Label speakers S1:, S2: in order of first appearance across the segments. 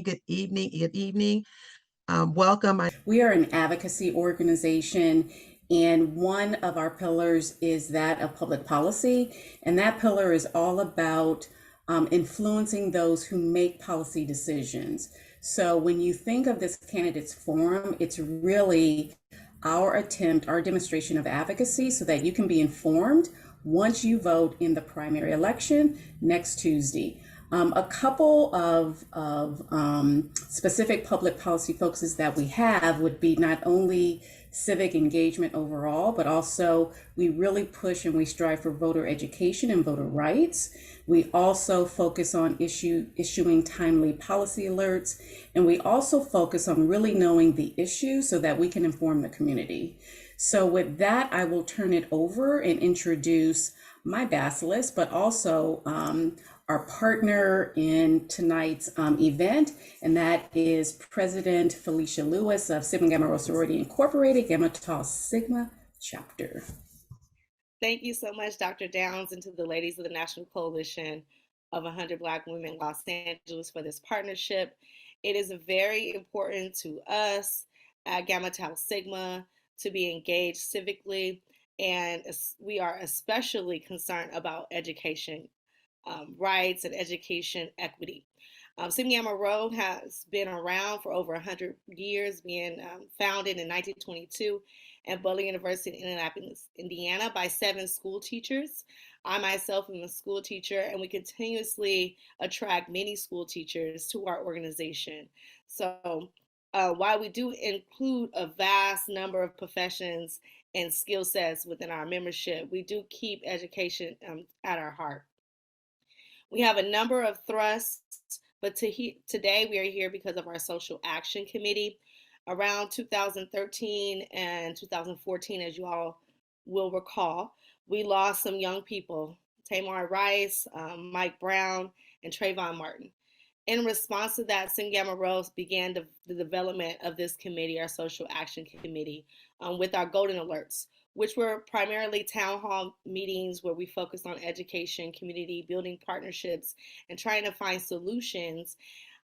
S1: good evening, good evening. Welcome.
S2: We are an advocacy organization, and one of our pillars is that of public policy. And that pillar is all about influencing those who make policy decisions. So when you think of this candidates forum, it's really our attempt, our demonstration of advocacy so that you can be informed once you vote in the primary election next Tuesday. A couple of specific public policy focuses that we have would be not only civic engagement overall, but also we really push and we strive for voter education and voter rights. We also focus on issuing timely policy alerts, and we also focus on really knowing the issue so that we can inform the community. So with that, I will turn it over and introduce my basilisk, but also our partner in tonight's event, and that is President Felicia Lewis of Sigma Gamma Rho Sorority Incorporated, Gamma Tau Sigma chapter.
S3: Thank you so much, Dr. Downs, and to the ladies of the National Coalition of 100 Black Women in Los Angeles for this partnership. It is very important to us at Gamma Tau Sigma to be engaged civically, and we are especially concerned about education rights and education equity. Sigma Gamma Rho has been around for over 100 years, being founded in 1922 at Butler University in Indianapolis, Indiana, by 7 school teachers. I myself am a school teacher, and we continuously attract many school teachers to our organization. So while we do include a vast number of professions and skill sets within our membership, we do keep education at our heart. We have a number of thrusts, but today we are here because of our Social Action Committee. Around 2013 and 2014, as you all will recall, we lost some young people, Tamar Rice, Mike Brown, and Trayvon Martin. In response to that, Sigma Gamma Rho began the development of this committee, our Social Action Committee, with our Golden Alerts, which were primarily town hall meetings where we focused on education, community, building partnerships, and trying to find solutions,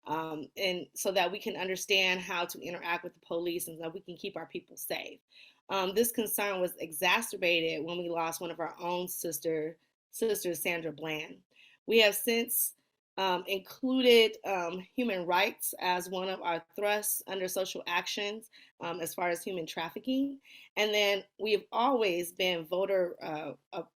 S3: and so that we can understand how to interact with the police and so that we can keep our people safe. This concern was exacerbated when we lost one of our own sisters, Sandra Bland. We have since included human rights as one of our thrusts under social actions as far as human trafficking. And then we have always been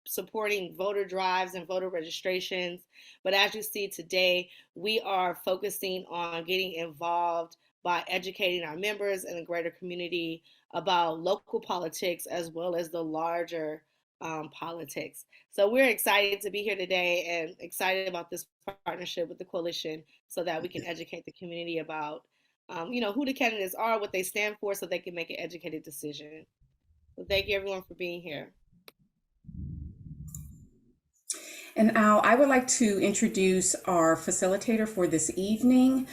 S3: supporting voter drives and voter registrations. But as you see today, we are focusing on getting involved by educating our members and the greater community about local politics as well as the larger politics. So we're excited to be here today and excited about this partnership with the coalition so that we can educate the community about, who the candidates are, what they stand for, so they can make an educated decision. So thank you everyone for being here.
S2: And now I would like to introduce our facilitator for this evening.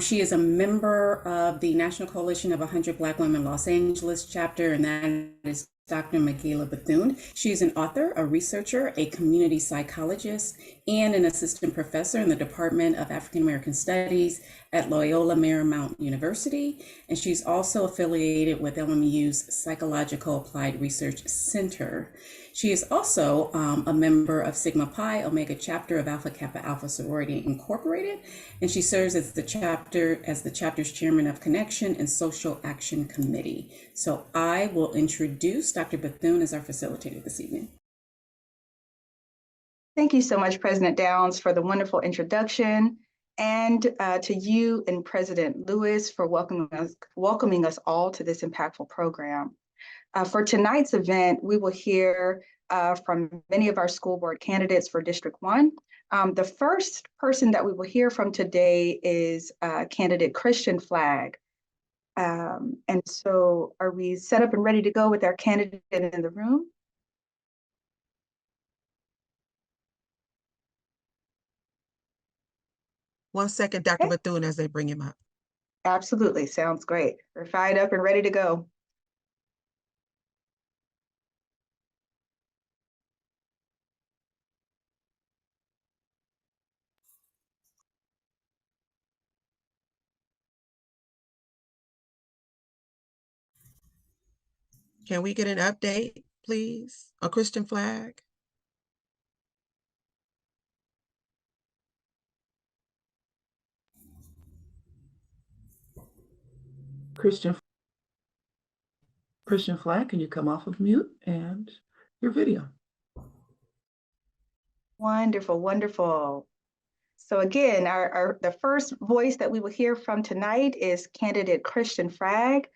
S2: She is a member of the National Coalition of 100 Black Women Los Angeles chapter, and that is Dr. Michaela Bethune. She is an author, a researcher, a community psychologist, and an assistant professor in the Department of African American Studies at Loyola Marymount University. And she's also affiliated with LMU's Psychological Applied Research Center. She is also a member of Sigma Pi Omega chapter of Alpha Kappa Alpha Sorority Incorporated, and she serves as the chapter's chairman of Connection and Social Action Committee. So I will introduce Dr. Bethune as our facilitator this evening.
S4: Thank you so much, President Downs, for the wonderful introduction, and to you and President Lewis for welcoming us all to this impactful program. For tonight's event, we will hear from many of our school board candidates for District 1. The first person that we will hear from today is candidate Christian Flagg. And so are we set up and ready to go with our candidate in the room?
S1: One second, Dr. Bethune, as they bring him up.
S4: Absolutely, sounds great. We're fired up and ready to go.
S1: Can we get an update, please? A Christian flag?
S5: Christian flag, can you come off of mute and your video?
S4: Wonderful, wonderful. So again, the first voice that we will hear from tonight is candidate Christian Flag.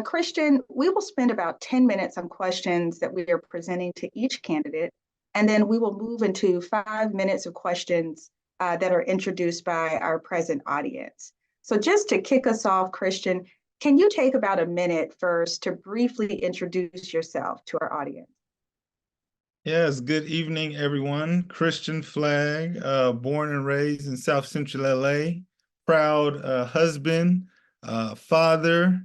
S4: Christian, we will spend about 10 minutes on questions that we are presenting to each candidate, and then we will move into 5 minutes of questions that are introduced by our present audience. So just to kick us off, Christian, can you take about a minute first to briefly introduce yourself to our audience?
S6: Yes, good evening, everyone. Christian Flag, born and raised in South Central LA, proud husband, father,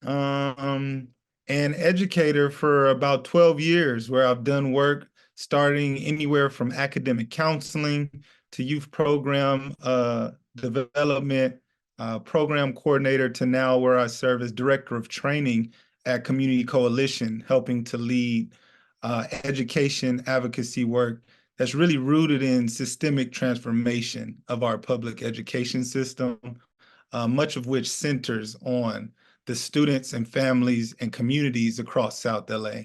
S6: and educator for about 12 years, where I've done work starting anywhere from academic counseling to youth program development, program coordinator, to now where I serve as director of training at Community Coalition, helping to lead education advocacy work that's really rooted in systemic transformation of our public education system, much of which centers on the students and families and communities across South LA.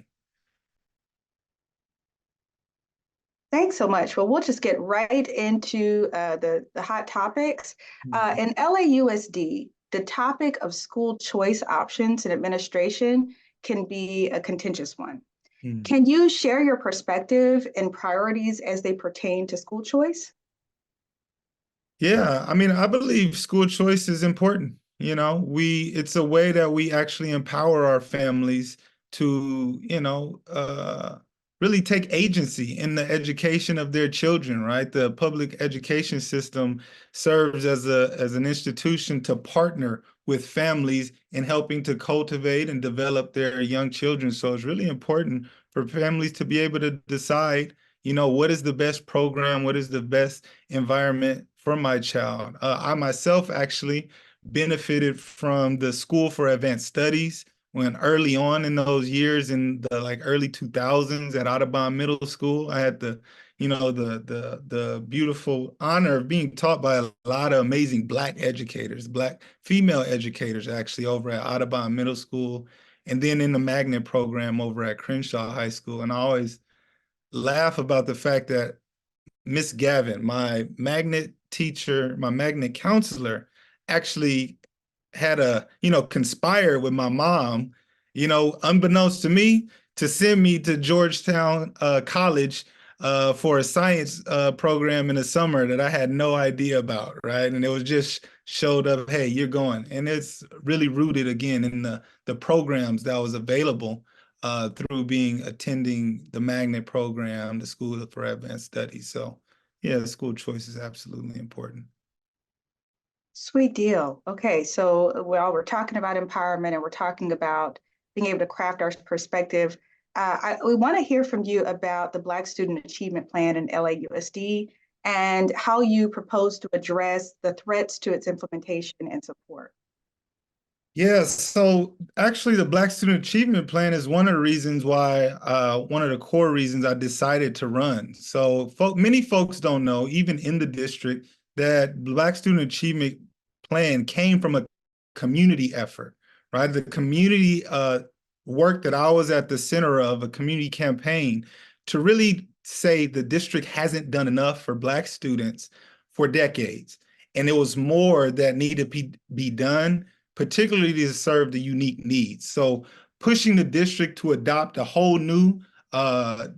S4: Thanks so much. Well, we'll just get right into the hot topics. In LAUSD, the topic of school choice options and administration can be a contentious one. Can you share your perspective and priorities as they pertain to school choice?
S6: Yeah, I mean, I believe school choice is important. You know, it's a way that we actually empower our families to, really take agency in the education of their children, right? The public education system serves as an institution to partner with families in helping to cultivate and develop their young children. So it's really important for families to be able to decide, what is the best program, what is the best environment for my child. I myself actually benefited from the School for Advanced Studies when early on in those years in the early 2000s at Audubon Middle School. I had the beautiful honor of being taught by a lot of amazing Black educators, Black female educators actually over at Audubon Middle School, and then in the magnet program over at Crenshaw High School. And I always laugh about the fact that Miss Gavin, my magnet teacher, my magnet counselor, actually had conspire with my mom, unbeknownst to me, to send me to Georgetown College for a science program in the summer that I had no idea about, right? And it was just showed up, hey, you're going. And it's really rooted again in the programs that was available through attending the magnet program, the School for Advanced Studies. So yeah, the school choice is absolutely important.
S4: Sweet deal. Okay, so while we're talking about empowerment and we're talking about being able to craft our perspective, we want to hear from you about the Black Student Achievement Plan in LAUSD and how you propose to address the threats to its implementation and support.
S6: Yes, so actually the Black Student Achievement Plan is one of the reasons why, one of the core reasons I decided to run. So many folks don't know, even in the district, that Black Student Achievement Plan came from a community effort, right? The community work that I was at the center of, a community campaign to really say the district hasn't done enough for Black students for decades. And it was more that needed to be done, particularly to serve the unique needs. So pushing the district to adopt a whole new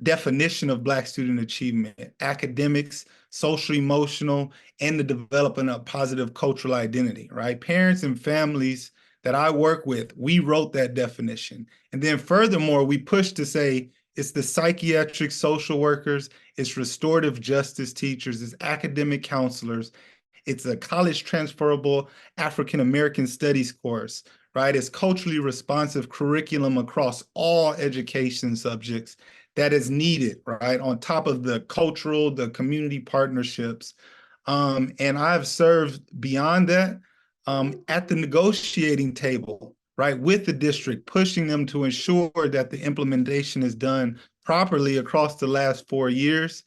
S6: definition of Black student achievement, academics, social, emotional, and the development of positive cultural identity, right? Parents and families that I work with, we wrote that definition. And then furthermore, we pushed to say it's the psychiatric social workers, it's restorative justice teachers, it's academic counselors, it's a college transferable African-American studies course, right? It's culturally responsive curriculum across all education subjects that is needed, right? On top of the cultural, the community partnerships. And I've served beyond that at the negotiating table right, with the district, pushing them to ensure that the implementation is done properly across the last 4 years.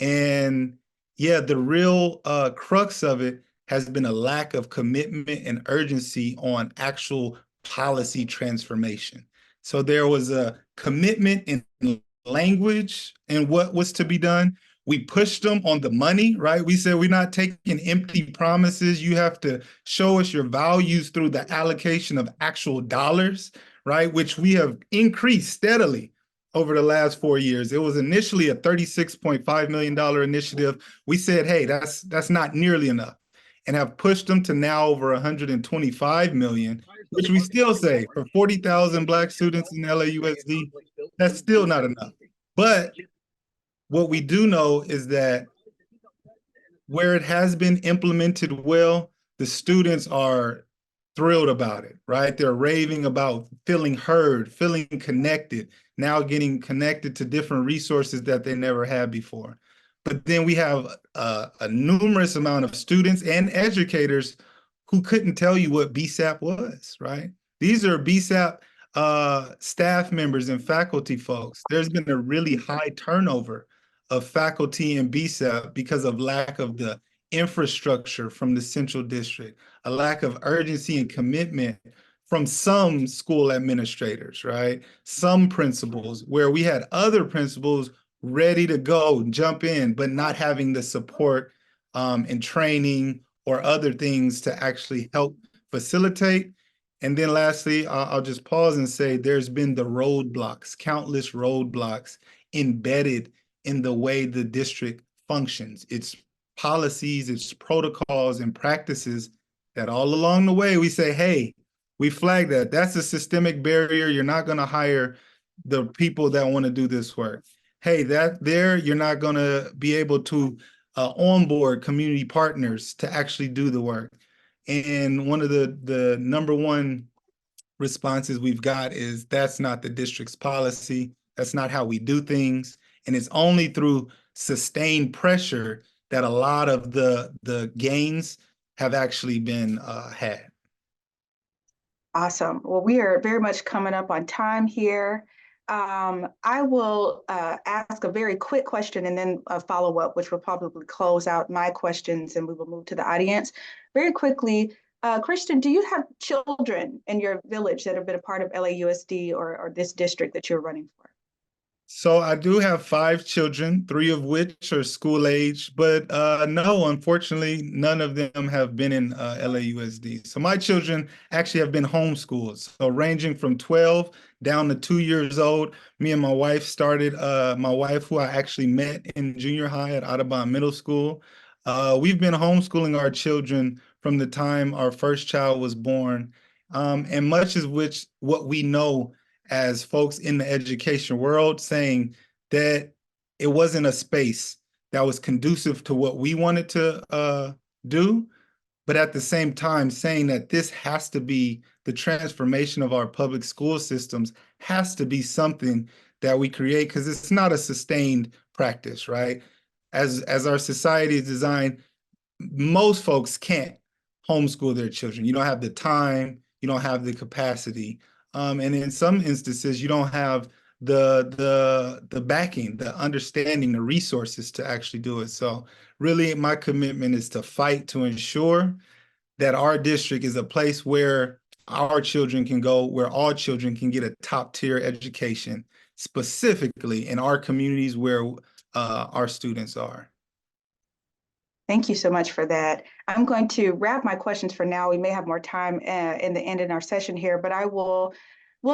S6: And yeah, the real crux of it has been a lack of commitment and urgency on actual policy transformation. So there was a commitment in language and what was to be done. We pushed them on the money, right? We said, we're not taking empty promises. You have to show us your values through the allocation of actual dollars, right? Which we have increased steadily over the last 4 years. It was initially a $36.5 million initiative. We said, hey, that's not nearly enough, and have pushed them to now over 125 million, which we still say for 40,000 Black students in LAUSD, that's still not enough. But what we do know is that where it has been implemented well, the students are thrilled about it, right? They're raving about feeling heard, feeling connected, now getting connected to different resources that they never had before. But then we have a numerous amount of students and educators who couldn't tell you what BSAP was, right? These are BSAP staff members and faculty folks. There's been a really high turnover of faculty in BSAP because of lack of the infrastructure from the central district, a lack of urgency and commitment from some school administrators, right? Some principals, where we had other principals ready to go, jump in, but not having the support and training or other things to actually help facilitate. And then lastly, I'll just pause and say there's been the roadblocks, countless roadblocks embedded in the way the district functions, its policies, its protocols and practices that all along the way we say, hey, we flag that. That's a systemic barrier. You're not going to hire the people that want to do this work. Hey, that there, you're not going to be able to onboard community partners to actually do the work. And one of the number one responses we've got is that's not the district's policy. That's not how we do things. And it's only through sustained pressure that a lot of the gains have actually been had.
S4: Awesome. Well, we are very much coming up on time here. I will ask a very quick question and then a follow-up, which will probably close out my questions, and we will move to the audience. Very quickly, Christian, do you have children in your village that have been a part of LAUSD or this district that you're running for?
S6: So I do have 5 children, 3 of which are school age, but no, unfortunately, none of them have been in LAUSD. So my children actually have been homeschooled, so ranging from 12 down to 2 years old. Me and my wife started, my wife, who I actually met in junior high at Audubon Middle School. We've been homeschooling our children from the time our first child was born, and much of which what we know as folks in the education world, saying that it wasn't a space that was conducive to what we wanted to do, but at the same time saying that this has to be the transformation of our public school systems, has to be something that we create, because it's not a sustained practice, right? As our society is designed, most folks can't homeschool their children. You don't have the time, you don't have the capacity. And in some instances, you don't have the backing, the understanding, the resources to actually do it. So really, my commitment is to fight to ensure that our district is a place where our children can go, where all children can get a top-tier education, specifically in our communities where our students are.
S4: Thank you so much for that. I'm going to wrap my questions for now. We may have more time in the end in our session here, but we'll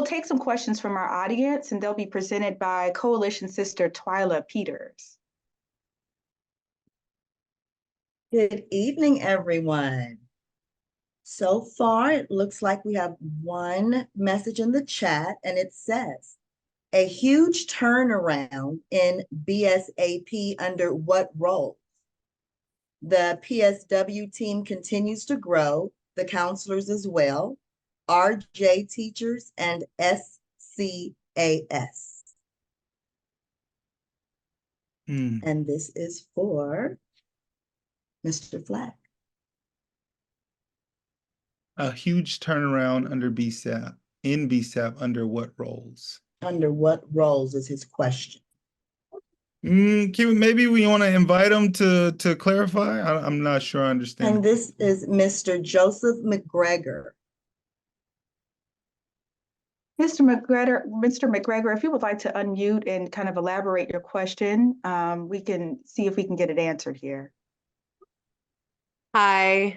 S4: take some questions from our audience, and they'll be presented by Coalition Sister Twyla Peters.
S7: Good evening, everyone. So far, it looks like we have one message in the chat, and it says, a huge turnaround in BSAP under what role? The PSW team continues to grow, the counselors as well, RJ teachers, and SCAS. And this is for Mr. Flack.
S6: A huge turnaround under BSAP, in BSAP, under what roles?
S7: Under what roles is his question?
S6: Maybe we want to invite him to clarify. I'm not sure I understand.
S7: And this is Mr. Joseph McGregor.
S4: Mr. McGregor, if you would like to unmute and kind of elaborate your question, we can see if we can get it answered here.
S8: Hi.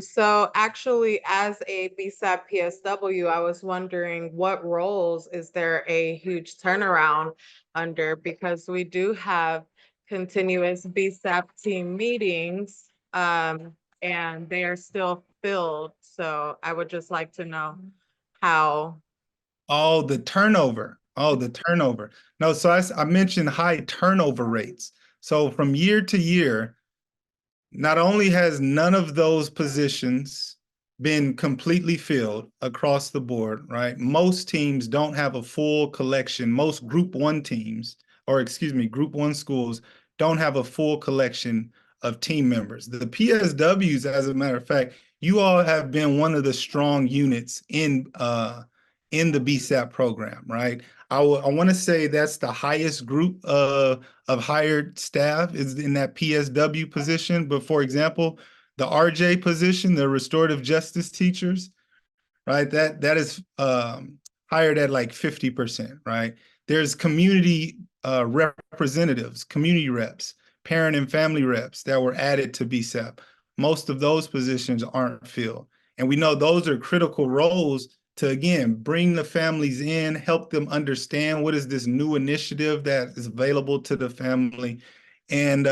S8: So actually, as a BSAP PSW, I was wondering what roles is there a huge turnaround under, because we do have continuous BSAP team meetings, and they are still filled. So I would just like to know how.
S6: Oh, the turnover. Oh, the turnover. No, so I mentioned high turnover rates. So from year to year, not only has none of those positions been completely filled across the board, right? Most teams don't have a full collection. Most Group 1 teams, or excuse me, Group 1 schools don't have a full collection of team members. The PSWs, as a matter of fact, you all have been one of the strong units in the BSAP program, right? I want to say that's the highest group of hired staff is in that PSW position. But for example, the RJ position, the restorative justice teachers, right? That is hired at like 50%, right? There's community representatives, community reps, parent and family reps that were added to BSAP. Most of those positions aren't filled. And we know those are critical roles to, again, bring the families in, help them understand what is this new initiative that is available to the family. And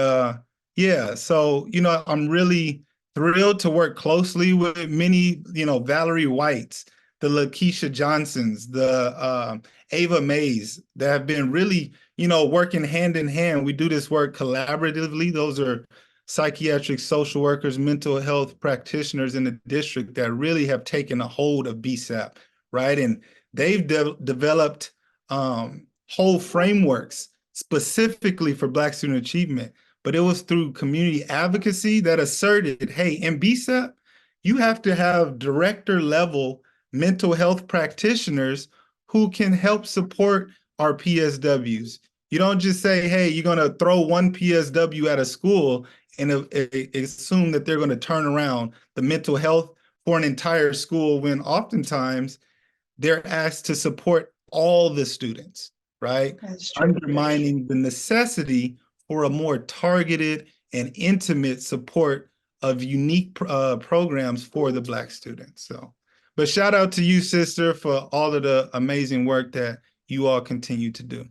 S6: yeah, so, I'm really thrilled to work closely with many, Valerie Whites, the Lakeisha Johnsons, the Ava Mays that have been really, working hand in hand. We do this work collaboratively. Those are psychiatric social workers, mental health practitioners in the district that really have taken a hold of BSAP, right? And they've developed whole frameworks specifically for Black student achievement. But it was through community advocacy that asserted, hey, in BSAP, you have to have director level mental health practitioners who can help support our PSWs. You don't just say, hey, you're going to throw one PSW at a school and assume that they're going to turn around the mental health for an entire school, when oftentimes they're asked to support all the students, right? Undermining the necessity for a more targeted and intimate support of unique programs for the Black students. So, but shout out to you, sister, for all of the amazing work that you all continue to do.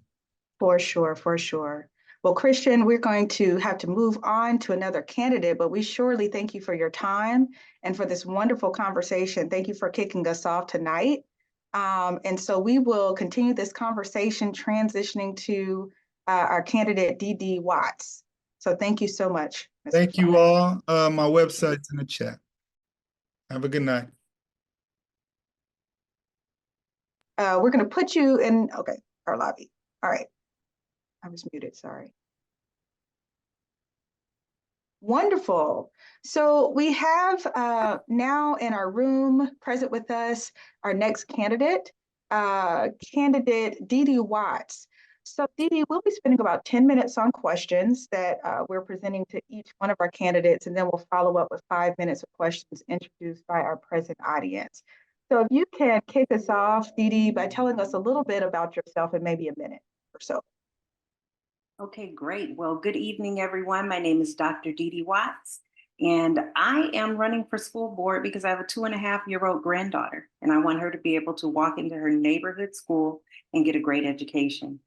S4: For sure, for sure. Well, Christian, we're going to have to move on to another candidate, but we surely thank you for your time and for this wonderful conversation. Thank you for kicking us off tonight. And so we will continue this conversation transitioning to our candidate, D.D. Watts. So thank you so much. Mr.
S6: Thank you all. My website's in the chat. Have a good night.
S4: We're going to put you in, okay, our lobby. All right. I was muted, sorry. Wonderful. So we have now in our room present with us our next candidate, candidate D.D. Watts. So D.D., we'll be spending about 10 minutes on questions that we're presenting to each one of our candidates, and then we'll follow up with 5 minutes of questions introduced by our present audience. So if you can kick us off, D.D., by telling us a little bit about yourself in maybe a minute or so.
S9: Okay, great. Well, good evening, everyone. My name is Dr. D.D. Watts, and I am running for school board because I have a 2.5-year-old granddaughter, and I want her to be able to walk into her neighborhood school and get a great education.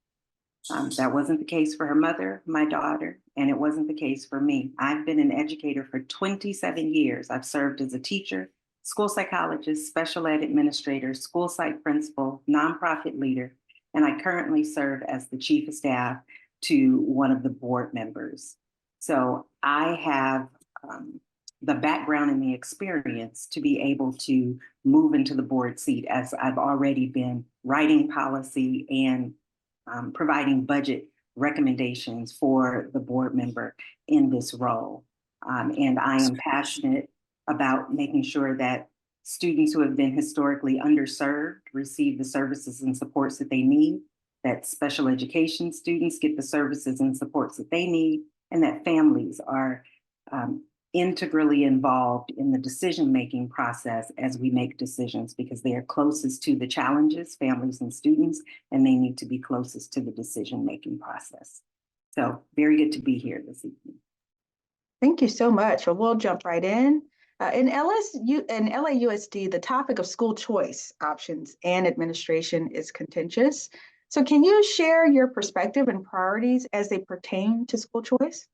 S9: That wasn't the case for her mother, my daughter, and it wasn't the case for me. I've been an educator for 27 years. I've served as a teacher, school psychologist, special ed administrator, school site principal, nonprofit leader, and I currently serve as the chief of staff to one of the board members. So I have the background and the experience to be able to move into the board seat, as I've already been writing policy and providing budget recommendations for the board member in this role. And I am passionate about making sure that students who have been historically underserved receive the services and supports that they need, that special education students get the services and supports that they need, and that families are integrally involved in the decision-making process as we make decisions, because they are closest to the challenges, families and students, and they need to be closest to the decision-making process. So very good to be here this evening.
S4: Thank you so much. Well, we'll jump right in. In LAUSD, the topic of school choice options and administration is contentious. So can you share your perspective and priorities as they pertain to school choice?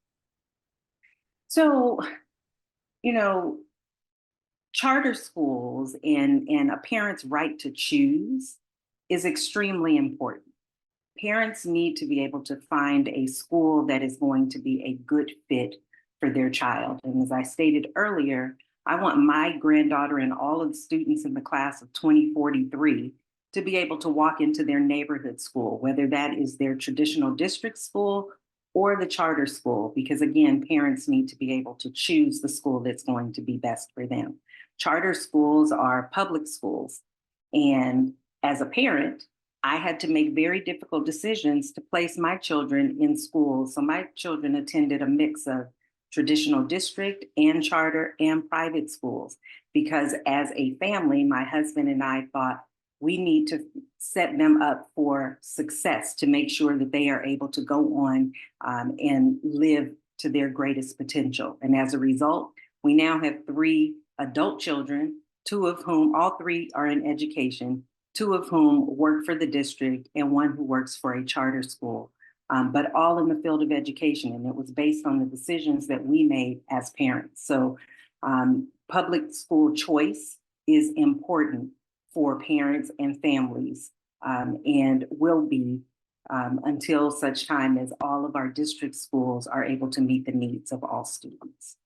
S9: So, you know, charter schools and a parent's right to choose is extremely important. Parents need to be able to find a school that is going to be a good fit for their child. And as I stated earlier, I want my granddaughter and all of the students in the class of 2043 to be able to walk into their neighborhood school, whether that is their traditional district school or the charter school, because again, parents need to be able to choose the school that's going to be best for them. Charter schools are public schools. And as a parent, I had to make very difficult decisions to place my children in schools. So my children attended a mix of traditional district and charter and private schools, because as a family, my husband and I thought we need to set them up for success to make sure that they are able to go on and live to their greatest potential. And as a result, we now have 3 adult children, 2 of whom, all 3 are in education, 2 of whom work for the district and 1 who works for a charter school, but all in the field of education. And it was based on the decisions that we made as parents. So public school choice is important for parents and families, and will be until such time as all of our district schools are able to meet the needs of all students.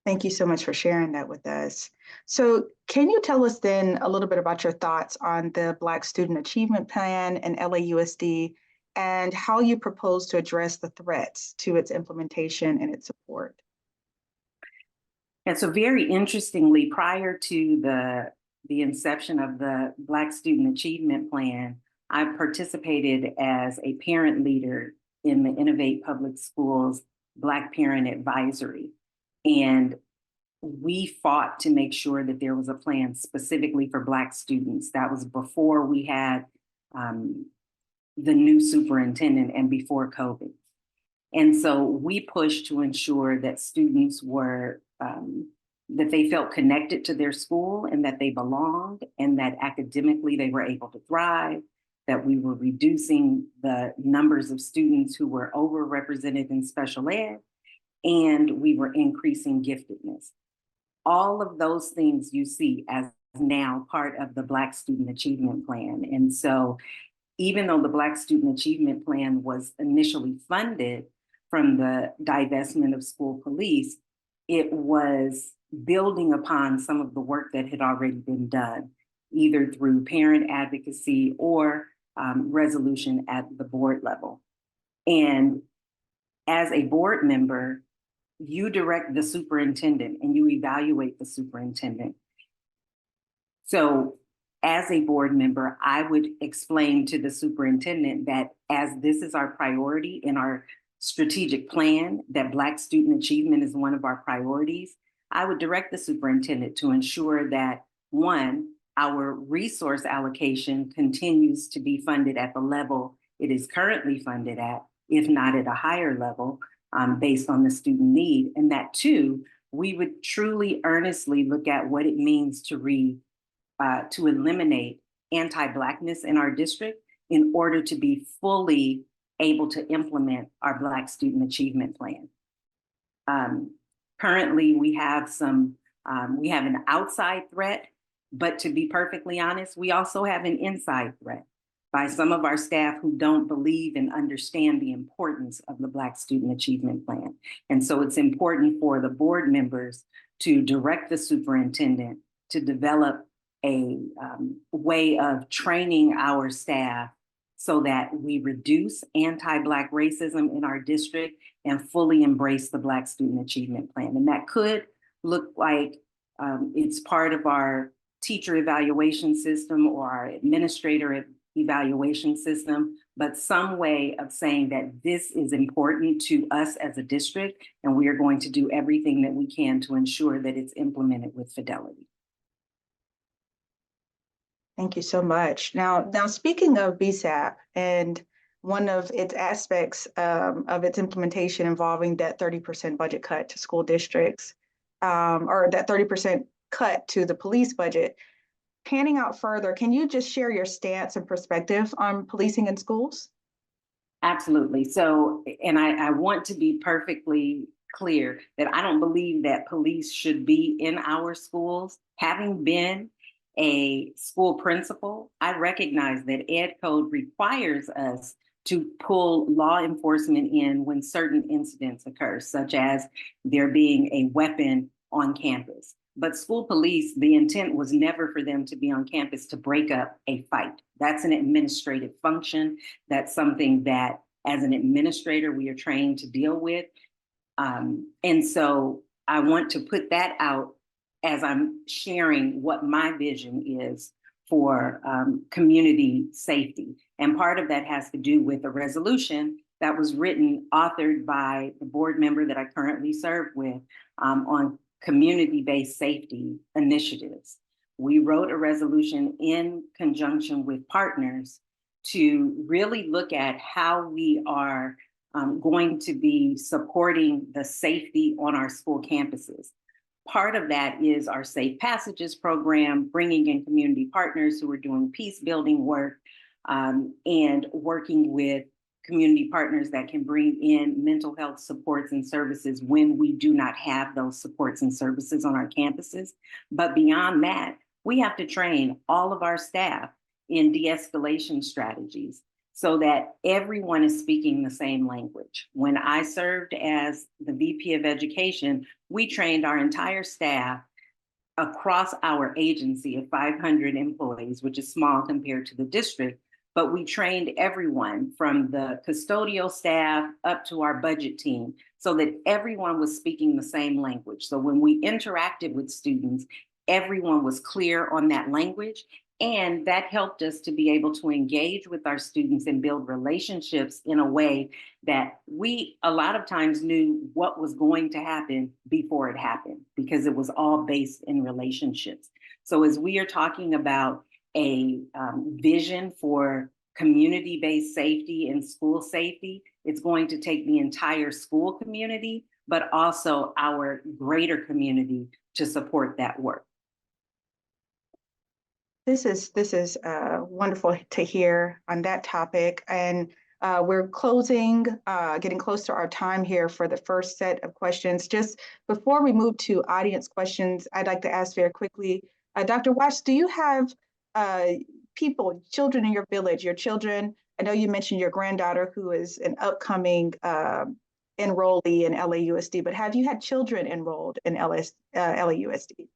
S4: Thank you so much for sharing that with us. So can you tell us then a little bit about your thoughts on the Black Student Achievement Plan and LAUSD, and how you propose to address the threats to its implementation and its support?
S9: And so very interestingly, prior to the inception of the Black Student Achievement Plan, I participated as a parent leader in the Innovate Public Schools Black Parent Advisory. And we fought to make sure that there was a plan specifically for Black students. That was before we had the new superintendent and before COVID. And so we pushed to ensure that students were, that they felt connected to their school and that they belonged, and that academically they were able to thrive, that we were reducing the numbers of students who were overrepresented in special ed, and we were increasing giftedness. All of those things you see as now part of the Black Student Achievement Plan. And so even though the Black Student Achievement Plan was initially funded from the divestment of school police, it was building upon some of the work that had already been done, either through parent advocacy or resolution at the board level. And as a board member, you direct the superintendent and you evaluate the superintendent. So as a board member, I would explain to the superintendent that as this is our priority in our strategic plan, that Black student achievement is one of our priorities, I would direct the superintendent to ensure that, 1, our resource allocation continues to be funded at the level it is currently funded at, if not at a higher level, based on the student need. And that 2, we would truly earnestly look at what it means to eliminate anti-Blackness in our district in order to be fully able to implement our Black Student Achievement Plan. Currently, we have an outside threat, but to be perfectly honest, we also have an inside threat by some of our staff who don't believe and understand the importance of the Black Student Achievement Plan. And so it's important for the board members to direct the superintendent to develop a way of training our staff so that we reduce anti-Black racism in our district and fully embrace the Black Student Achievement Plan. And that could look like It's part of our teacher evaluation system or our administrator evaluation system, but some way of saying that this is important to us as a district, and we are going to do everything that we can to ensure that it's implemented with fidelity.
S4: Thank you so much. Now speaking of BSAP and one of its aspects of its implementation involving that 30% budget cut to school districts, or that 30% cut to the police budget, panning out further, can you just share your stance and perspective on policing in schools?
S9: Absolutely. So, and I want to be perfectly clear that I don't believe that police should be in our schools. Having been a school principal, I recognize that Ed Code requires us to pull law enforcement in when certain incidents occur, such as there being a weapon on campus. But school police, the intent was never for them to be on campus to break up a fight. That's an administrative function. That's something that, as an administrator, we are trained to deal with. And so I want to put that out as I'm sharing what my vision is for community safety. And part of that has to do with a resolution that was written, authored by the board member that I currently serve with on community-based safety initiatives. We wrote a resolution in conjunction with partners to really look at how we are going to be supporting the safety on our school campuses. Part of that is our Safe Passages program, bringing in community partners who are doing peace building work and working with community partners that can bring in mental health supports and services when we do not have those supports and services on our campuses. But beyond that, we have to train all of our staff in de-escalation strategies so that everyone is speaking the same language. When I served as the VP of Education, we trained our entire staff across our agency of 500 employees, which is small compared to the district, but we trained everyone from the custodial staff up to our budget team so that everyone was speaking the same language. So when we interacted with students, everyone was clear on that language. And that helped us to be able to engage with our students and build relationships in a way that we a lot of times knew what was going to happen before it happened, because it was all based in relationships. So as we are talking about a vision for community-based safety and school safety, it's going to take the entire school community, but also our greater community to support that work.
S4: This is wonderful to hear on that topic. And we're getting close to our time here for the first set of questions. Just before we move to audience questions, I'd like to ask very quickly, Dr. Watts, do you have children in your village, your children? I know you mentioned your granddaughter who is an upcoming enrollee in LAUSD, but have you had children enrolled in LAUSD?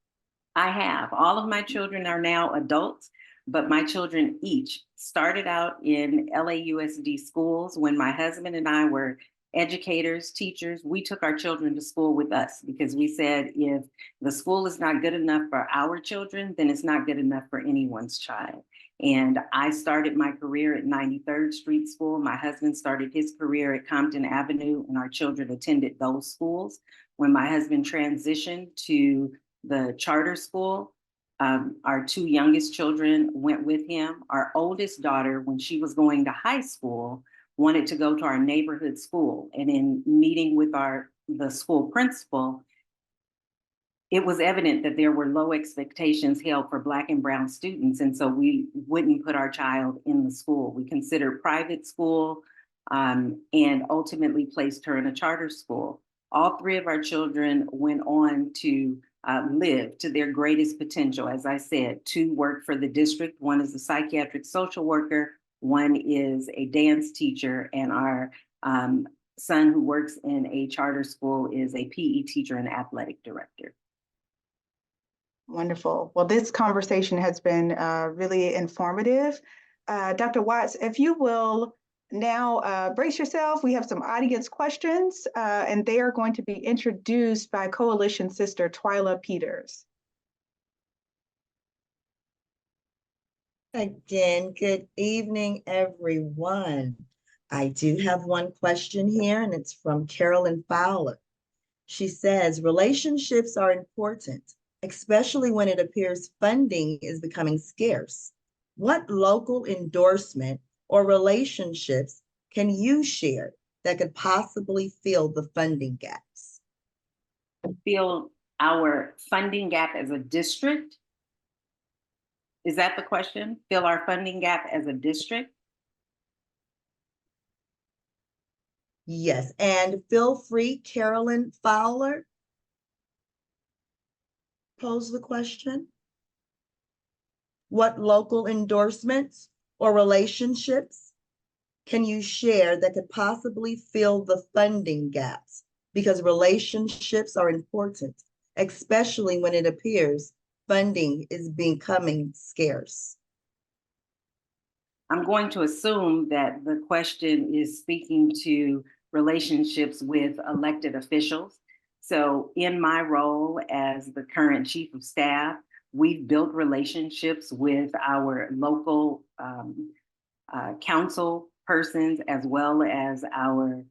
S9: I have. All of my children are now adults, but my children each started out in LAUSD schools. When my husband and I were educators, teachers, we took our children to school with us because we said if the school is not good enough for our children, then it's not good enough for anyone's child. And I started my career at 93rd Street School. My husband started his career at Compton Avenue, and our children attended those schools. When my husband transitioned to the charter school, our two youngest children went with him. Our oldest daughter, when she was going to high school, wanted to go to our neighborhood school. And in meeting with the school principal, it was evident that there were low expectations held for Black and Brown students. And so we wouldn't put our child in the school. We considered private school and ultimately placed her in a charter school. All three of our children went on to live to their greatest potential. As I said, two work for the district. One is a psychiatric social worker. One is a dance teacher. And our son, who works in a charter school, is a PE teacher and athletic director.
S4: Wonderful. Well, this conversation has been really informative. Dr. Watts, if you will now brace yourself, we have some audience questions, and they are going to be introduced by Coalition Sister Twyla Peters.
S7: Again, good evening, everyone. I do have one question here, and it's from Carolyn Fowler. She says, relationships are important, especially when it appears funding is becoming scarce. What local endorsement or relationships can you share that could possibly fill the funding gaps?
S9: Fill our funding gap as a district? Is that the question? Fill our funding gap as a district?
S7: Yes, and feel free, Carolyn Fowler, pose the question. What local endorsements or relationships can you share that could possibly fill the funding gaps? Because relationships are important, especially when it appears funding is becoming scarce.
S9: I'm going to assume that the question is speaking to relationships with elected officials. So in my role as the current chief of staff, we've built relationships with our local council persons as well as our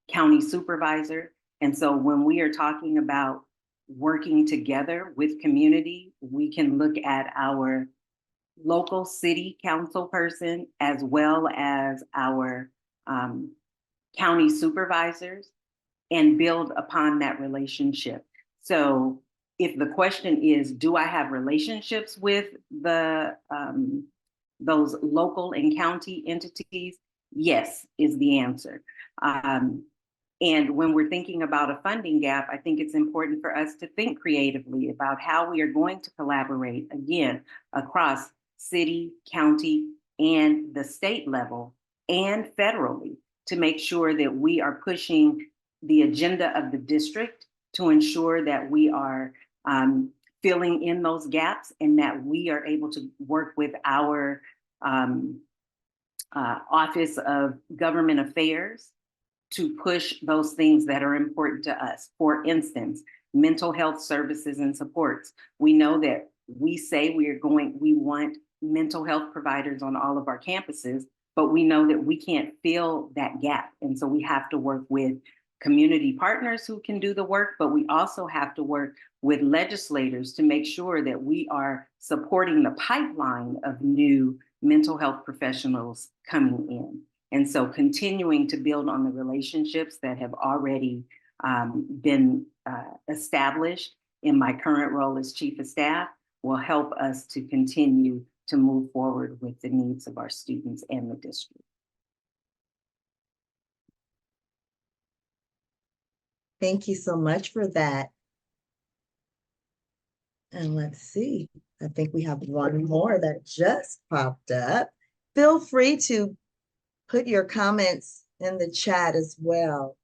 S9: county supervisor. And so when we are talking about working together with community, we can look at our local city council person as well as our county supervisors and build upon that relationship. So if the question is, do I have relationships with the those local and county entities? Yes, is the answer. And when we're thinking about a funding gap, I think it's important for us to think creatively about how we are going to collaborate, again, across city, county, and the state level, and federally, to make sure that we are pushing the agenda of the district to ensure that we are filling in those gaps and that we are able to work with our Office of Government Affairs to push those things that are important to us. For instance, mental health services and supports. We know that we say we want mental health providers on all of our campuses, but we know that we can't fill that gap. And so we have to work with community partners who can do the work, but we also have to work with legislators to make sure that we are supporting the pipeline of new mental health professionals coming in. And so continuing to build on the relationships that have already been established in my current role as chief of staff will help us to continue to move forward with the needs of our students and the district.
S7: Thank you so much for that. And let's see, I think we have one more that just popped up. Feel free to put your comments in the chat as well.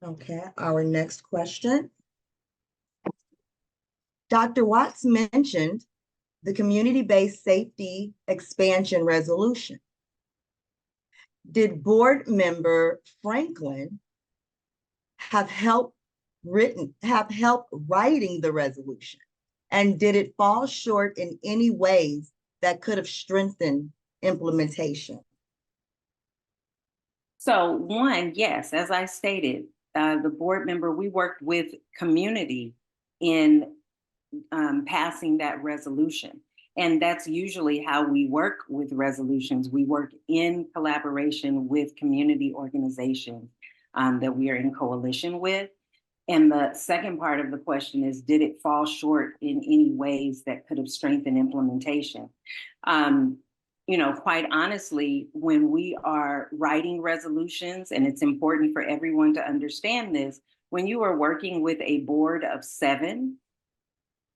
S7: Okay, our next question. Dr. Watts mentioned the community-based safety expansion resolution. Did board member Franklin have help writing the resolution? And did it fall short in any ways that could have strengthened implementation?
S9: So one, yes, as I stated, the board member, we worked with community in passing that resolution. And that's usually how we work with resolutions. We work in collaboration with community organizations that we are in coalition with. And the second part of the question is, did it fall short in any ways that could have strengthened implementation? You know, quite honestly, when we are writing resolutions, and it's important for everyone to understand this, when you are working with a board of 7,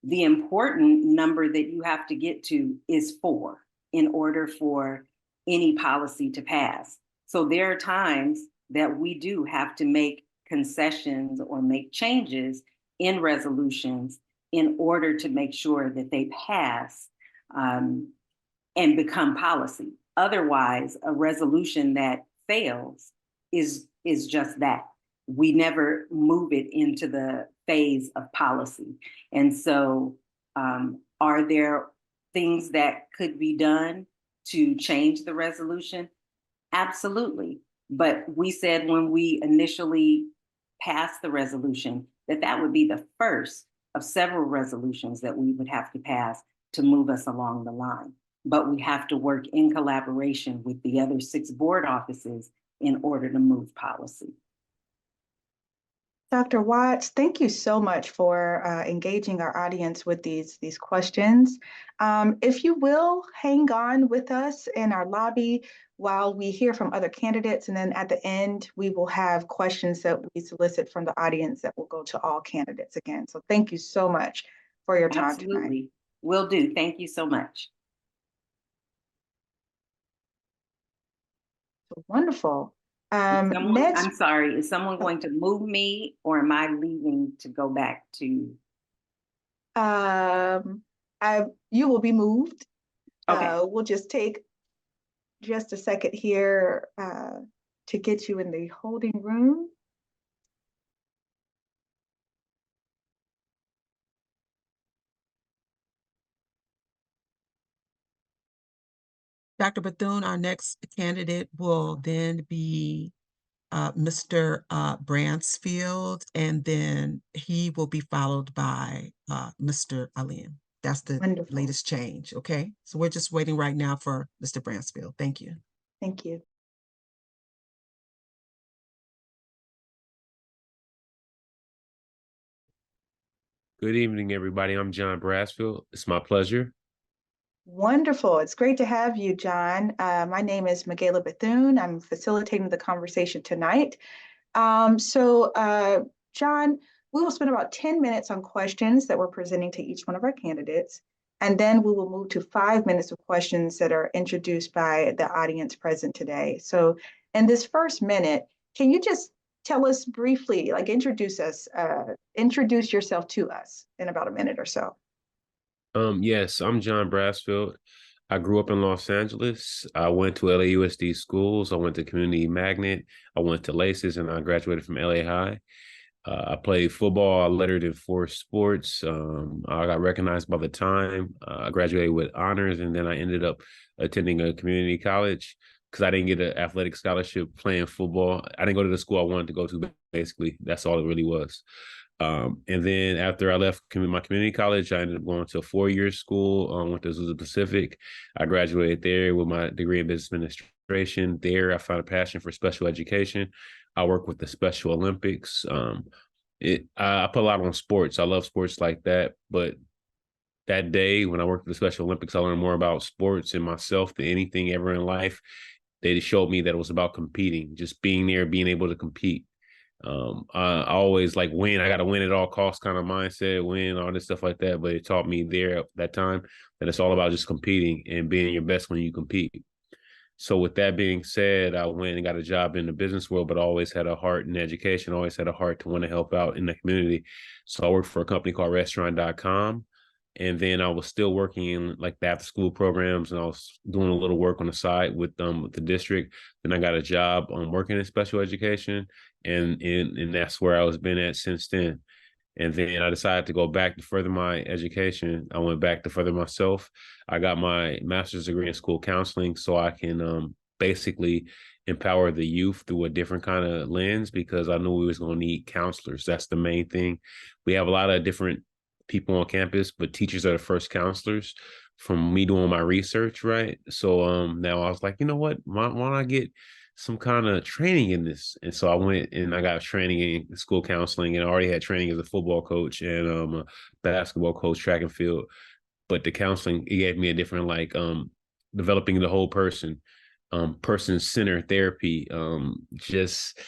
S9: the important number that you have to get to is 4 in order for any policy to pass. So there are times that we do have to make concessions or make changes in resolutions in order to make sure that they pass and become policy. Otherwise, a resolution that fails is just that. We never move it into the phase of policy. And so are there things that could be done to change the resolution? Absolutely. But we said when we initially passed the resolution that that would be the first of several resolutions that we would have to pass to move us along the line. But we have to work in collaboration with the other 6 board offices in order to move policy.
S4: Dr. Watts, thank you so much for engaging our audience with these questions. If you will, hang on with us in our lobby while we hear from other candidates, and then at the end, we will have questions that we solicit from the audience that will go to all candidates again. So thank you so much for your time tonight.
S9: Absolutely. Will do. Thank you so much.
S4: Wonderful.
S9: Next, I'm sorry, is someone going to move me, or am I leaving to go back to?
S4: You will be moved.
S9: Okay.
S4: We'll just take just a second here to get you in the holding room.
S1: Dr. Bethune, our next candidate will then be Mr. Bransfield, and then he will be followed by Mr. Alim. That's the
S4: Wonderful.
S1: latest change, okay? So we're just waiting right now for Mr. Bransfield. Thank you.
S4: Thank you.
S10: Good evening, everybody. I'm John Bransfield. It's my pleasure.
S4: Wonderful. It's great to have you, John. My name is Michaela Bethune. I'm facilitating the conversation tonight. John, we will spend about 10 minutes on questions that we're presenting to each one of our candidates, and then we will move to 5 minutes of questions that are introduced by the audience present today. So in this first minute, can you just tell us briefly, like introduce yourself to us in about a minute or so?
S10: Yes, I'm John Bransfield. I grew up in Los Angeles. I went to LAUSD schools. I went to Community Magnet. I went to LACES, and I graduated from LA High. I played football. I lettered in 4 sports. I got recognized by the Time. I graduated with honors, and then I ended up attending a community college because I didn't get an athletic scholarship playing football. I didn't go to the school I wanted to go to, basically. That's all it really was. And then after I left my community college, I ended up going to a 4-year school, went to Azusa Pacific. I graduated there with my degree in business administration. There, I found a passion for special education. I work with the Special Olympics. I put a lot on sports. I love sports like that. But that day when I worked at the Special Olympics, I learned more about sports and myself than anything ever in life. They showed me that it was about competing, just being there, being able to compete. I always like win. I got to win at all costs kind of mindset, win, all this stuff like that. But it taught me there at that time that it's all about just competing and being your best when you compete. So with that being said, I went and got a job in the business world, but I always had a heart in education, always had a heart to want to help out in the community. So I worked for a company called restaurant.com. And then I was still working in like the after school programs, and I was doing a little work on the side with the district. Then I got a job working in special education, and that's where I was been at since then. And then I decided to go back to further my education. I went back to further myself. I got my master's degree in school counseling so I can basically empower the youth through a different kind of lens, because I knew we was going to need counselors. That's the main thing. We have a lot of different people on campus, but teachers are the first counselors from me doing my research, right? So now I was like, you know what? Why don't I get some kind of training in this? And so I went and I got training in school counseling, and I already had training as a football coach and a basketball coach, track and field. But the counseling, it gave me a different, like developing the whole person, person-centered therapy. Just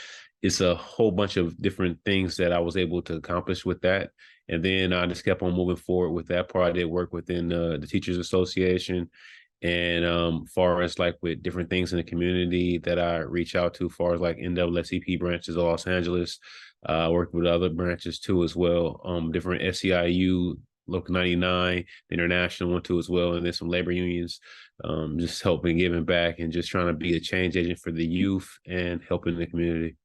S10: it's a whole bunch of different things that I was able to accomplish with that. And then I just kept on moving forward with that part. I did work within the Teachers Association, and far as like with different things in the community that I reach out to, far as like NAACP branches of Los Angeles. I worked with other branches too as well, different SEIU, Local 99, the international one too as well, and then some labor unions, just helping, giving back, and just trying to be a change agent for the youth and helping the community.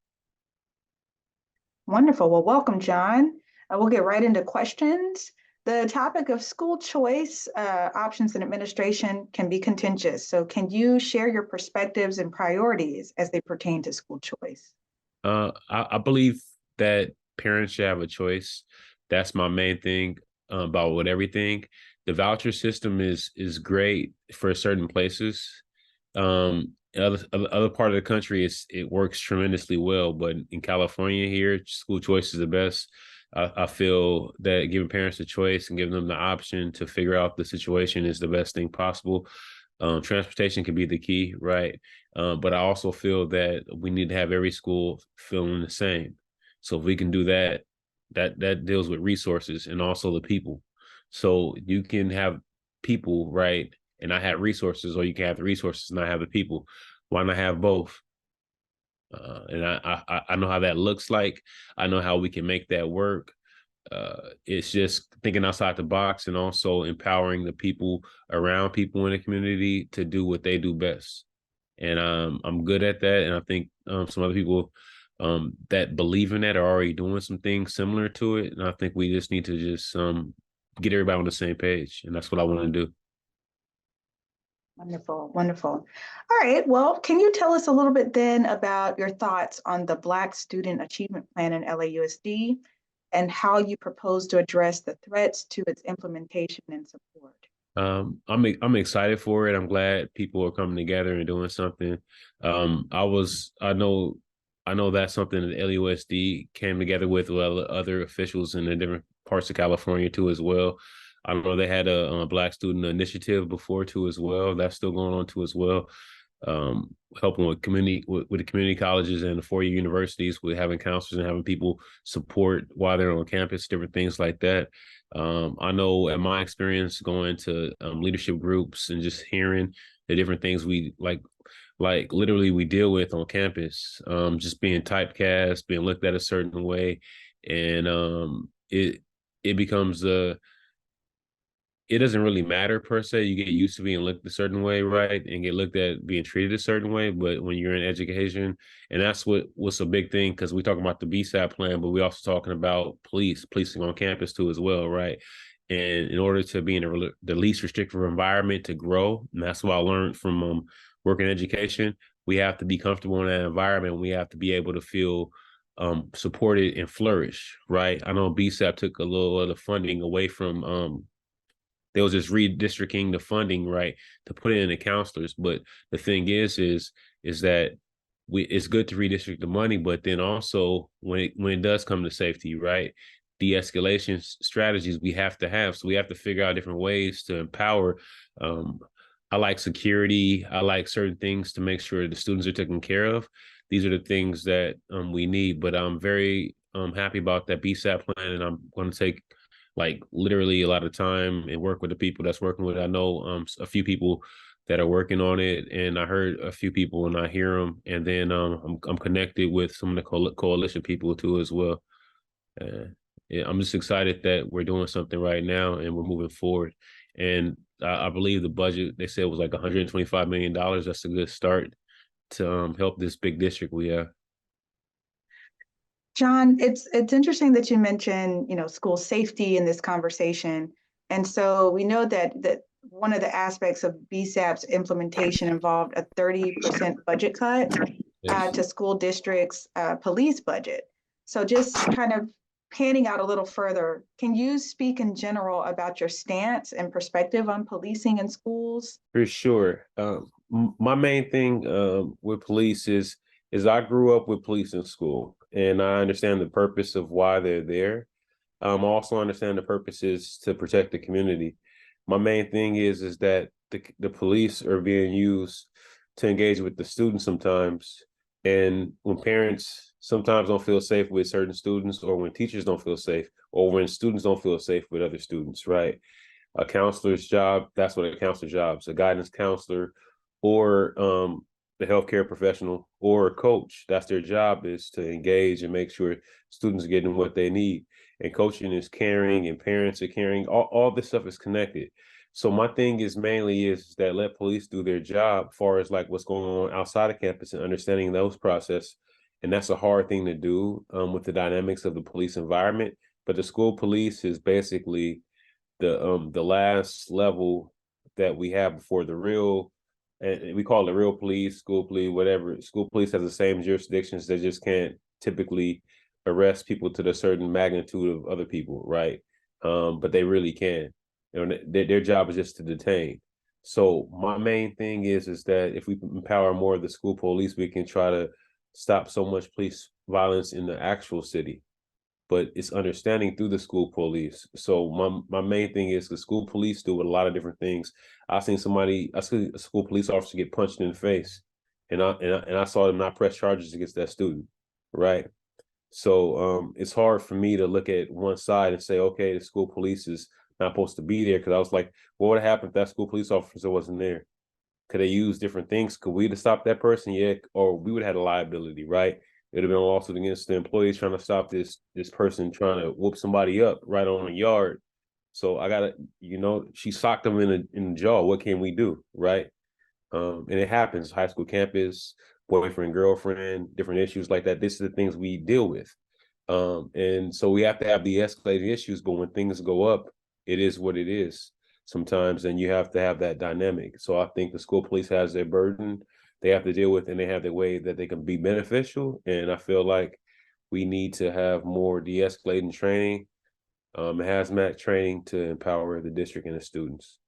S4: Wonderful. Well, welcome, John. We'll get right into questions. The topic of school choice, options and administration can be contentious. So can you share your perspectives and priorities as they pertain to school choice?
S10: I believe that parents should have a choice. That's my main thing about with everything. The voucher system is great for certain places. Other part of the country, it works tremendously well, but in California here, school choice is the best. I feel that giving parents a choice and giving them the option to figure out the situation is the best thing possible. Transportation can be the key, right? But I also feel that we need to have every school feeling the same. So if we can do that, that deals with resources and also the people. So you can have people, right, and not have resources, or you can have the resources and not have the people. Why not have both? And I know how that looks like. I know how we can make that work. It's just thinking outside the box and also empowering the people around people in the community to do what they do best. And I'm good at that. And I think some other people that believe in that are already doing some things similar to it. And I think we just need to just get everybody on the same page. And that's what I want to do.
S4: Wonderful, wonderful. All right, well, can you tell us a little bit then about your thoughts on the Black Student Achievement Plan in LAUSD and how you propose to address the threats to its implementation and support?
S10: I'm excited for it. I'm glad people are coming together and doing something. I know that's something that LAUSD came together with other officials in the different parts of California too as well. I know they had a Black Student Initiative before too as well. That's still going on too as well. Helping with the community colleges and the four-year universities with having counselors and having people support while they're on campus, different things like that. I know in my experience going to leadership groups and just hearing the different things we like literally we deal with on campus, just being typecast, being looked at a certain way, and it becomes it doesn't really matter per se. You get used to being looked a certain way, right? And get looked at being treated a certain way. But when you're in education, and that's what's a big thing, because we talk about the BSAP plan, but we also talking about policing on campus too as well, right? And in order to be in the least restrictive environment to grow, and that's what I learned from working education, we have to be comfortable in that environment. We have to be able to feel supported and flourish, right? I know BSAP took a little of the funding away from they was just redistricting the funding, right, to put it in the counselors. But the thing is that it's good to redistrict the money, but then also when it does come to safety, right, de-escalation strategies we have to have. So we have to figure out different ways to empower. I like security. I like certain things to make sure the students are taken care of. These are the things that we need. But I'm very happy about that BSAP plan, and I'm going to take literally a lot of time and work with the people that's working with it. I know a few people that are working on it, and I heard a few people and I hear them, and then I'm connected with some of the coalition people too as well. Yeah, I'm just excited that we're doing something right now and we're moving forward. And I believe the budget they said was like $125 million. That's a good start to help this big district we have.
S4: John, it's interesting that you mentioned, school safety in this conversation. And so we know that one of the aspects of BSAP's implementation involved a 30% budget cut to school districts' police budget. So just kind of panning out a little further, can you speak in general about your stance and perspective on policing in schools?
S10: For sure. My main thing with police is I grew up with police in school, and I understand the purpose of why they're there. I also understand the purpose is to protect the community. My main thing is that the police are being used to engage with the students sometimes, and when parents sometimes don't feel safe with certain students, or when teachers don't feel safe, or when students don't feel safe with other students, right? A counselor's job, that's what a counselor's job is, a guidance counselor, or the healthcare professional, or a coach. That's their job, is to engage and make sure students are getting what they need. And coaching is caring, and parents are caring. All this stuff is connected. So my thing is mainly is that let police do their job as far as like what's going on outside of campus and understanding those processes. And that's a hard thing to do with the dynamics of the police environment. but the school police is basically the last level that we have before the real, and we call it real police, school police, whatever. School police has the same jurisdictions. They just can't typically arrest people to the certain magnitude of other people, right? But they really can. You know, their job is just to detain. So my main thing is that if we empower more of the school police, we can try to stop so much police violence in the actual city. But it's understanding through the school police. So my main thing is the school police do a lot of different things. I seen a school police officer get punched in the face, and I saw them not press charges against that student, right? So it's hard for me to look at one side and say, okay, the school police is not supposed to be there, because I was like, what would have happened if that school police officer wasn't there? Could they use different things? Could we have stopped that person? Yeah, or we would have had a liability, right? It would have been a lawsuit against the employees trying to stop this person trying to whoop somebody up right on the yard. So I gotta, she socked him in the jaw. What can we do, right? And it happens. High school campus, boyfriend, girlfriend, different issues like that. This is the things we deal with. And so we have to have the escalating issues, but when things go up, it is what it is sometimes, and you have to have that dynamic. So I think the school police has their burden they have to deal with, and they have their way that they can be beneficial. And I feel like we need to have more de-escalating training, hazmat training to empower the district and the students.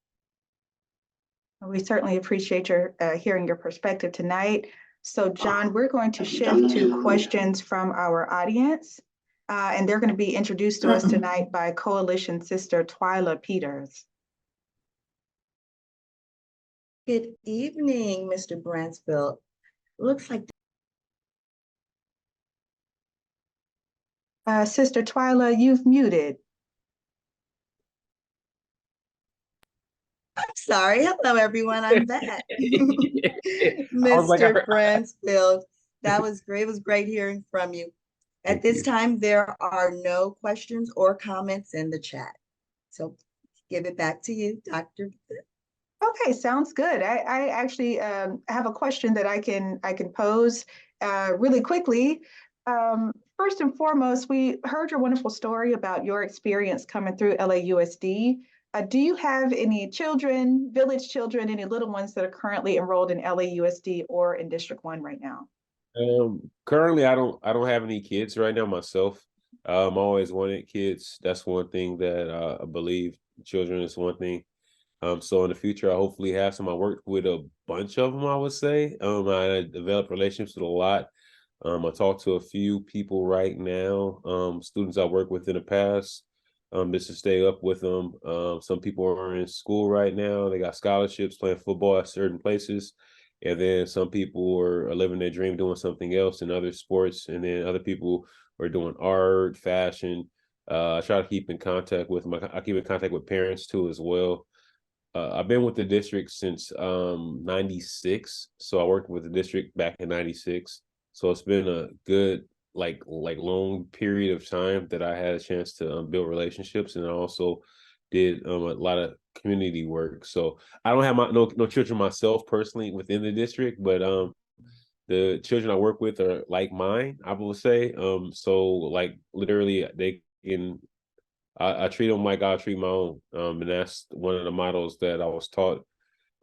S4: We certainly appreciate your hearing your perspective tonight. So John, we're going to shift to questions from our audience. And they're going to be introduced to us tonight by Coalition Sister Twyla Peters.
S7: Good evening, Mr. Bransfield. Looks like
S4: Sister Twyla, you've muted.
S7: I'm sorry. Hello, everyone. I'm back. Mr. Bransfield, that was great. It was great hearing from you. At this time, there are no questions or comments in the chat. So give it back to you, Dr.
S4: Okay, sounds good. I actually have a question that I can pose really quickly. First and foremost, we heard your wonderful story about your experience coming through LAUSD. Do you have any children, village children, any little ones that are currently enrolled in LAUSD or in District 1 right now?
S10: Currently, I don't have any kids right now myself. I always wanted kids. That's one thing that I believe. Children is one thing. So in the future, I hopefully have some. I worked with a bunch of them, I would say. I developed relationships with a lot. I talked to a few people right now, students I worked with in the past, just to stay up with them. Some people are in school right now. They got scholarships, playing football at certain places. And then some people are living their dream, doing something else in other sports. And then other people are doing art, fashion. I try to keep in contact with them. I keep in contact with parents too as well. I've been with the district since 96. So I worked with the district back in 96. So it's been a good, like long period of time that I had a chance to build relationships. And I also did a lot of community work. So I don't have no children myself personally within the district, but the children I work with are like mine, I will say. So like literally they can, I treat them like I treat my own. And that's one of the models that I was taught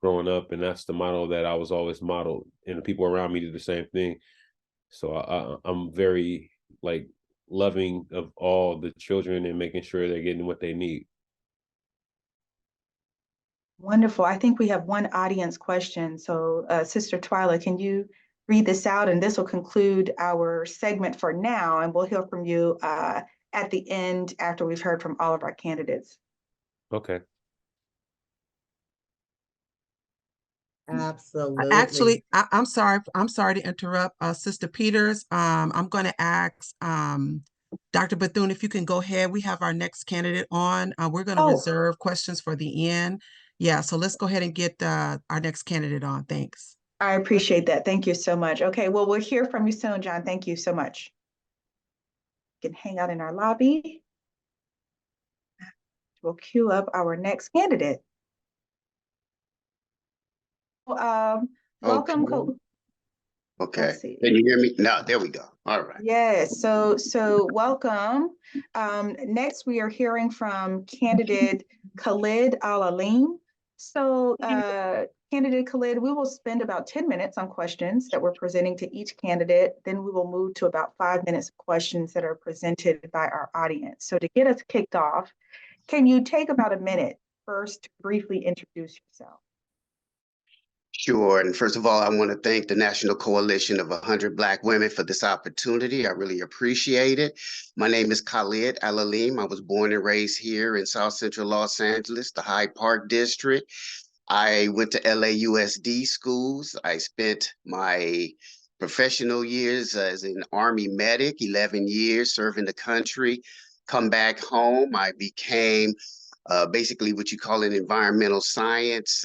S10: growing up. And that's the model that I was always modeled. And the people around me do the same thing. So I'm very like loving of all the children and making sure they're getting what they need.
S4: Wonderful. I think we have one audience question. So Sister Twyla, can you read this out? And this will conclude our segment for now. And we'll hear from you at the end after we've heard from all of our candidates.
S10: Okay.
S7: Absolutely.
S1: Actually, I'm sorry to interrupt, Sister Peters. I'm going to ask Dr. Bethune if you can go ahead. We have our next candidate on. We're going to reserve questions for the end. Yeah, so let's go ahead and get our next candidate on. Thanks.
S4: I appreciate that. Thank you so much. Okay, well, we'll hear from you soon, John. Thank you so much. You can hang out in our lobby. We'll queue up our next candidate. Welcome.
S11: Okay. Can you hear me? No, there we go. All right.
S4: Yes, so welcome. Next, we are hearing from candidate Khalid Al-Alim. So, candidate Khalid, we will spend about 10 minutes on questions that we're presenting to each candidate. Then we will move to about 5 minutes of questions that are presented by our audience. So to get us kicked off, can you take about a minute first to briefly introduce yourself?
S11: Sure. And first of all, I want to thank the National Coalition of 100 Black Women for this opportunity. I really appreciate it. My name is Khalid Al-Alim. I was born and raised here in South Central Los Angeles, the Hyde Park District. I went to LAUSD schools. I spent my professional years as an Army medic, 11 years serving the country. Come back home, I became basically what you call an environmental science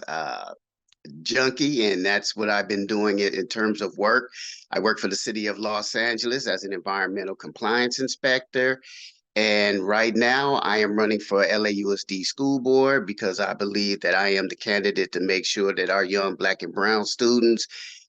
S11: junkie, and that's what I've been doing in terms of work. I work for the city of Los Angeles as an environmental compliance inspector. And right now I am running for LAUSD School Board because I believe that I am the candidate to make sure that our young Black and brown students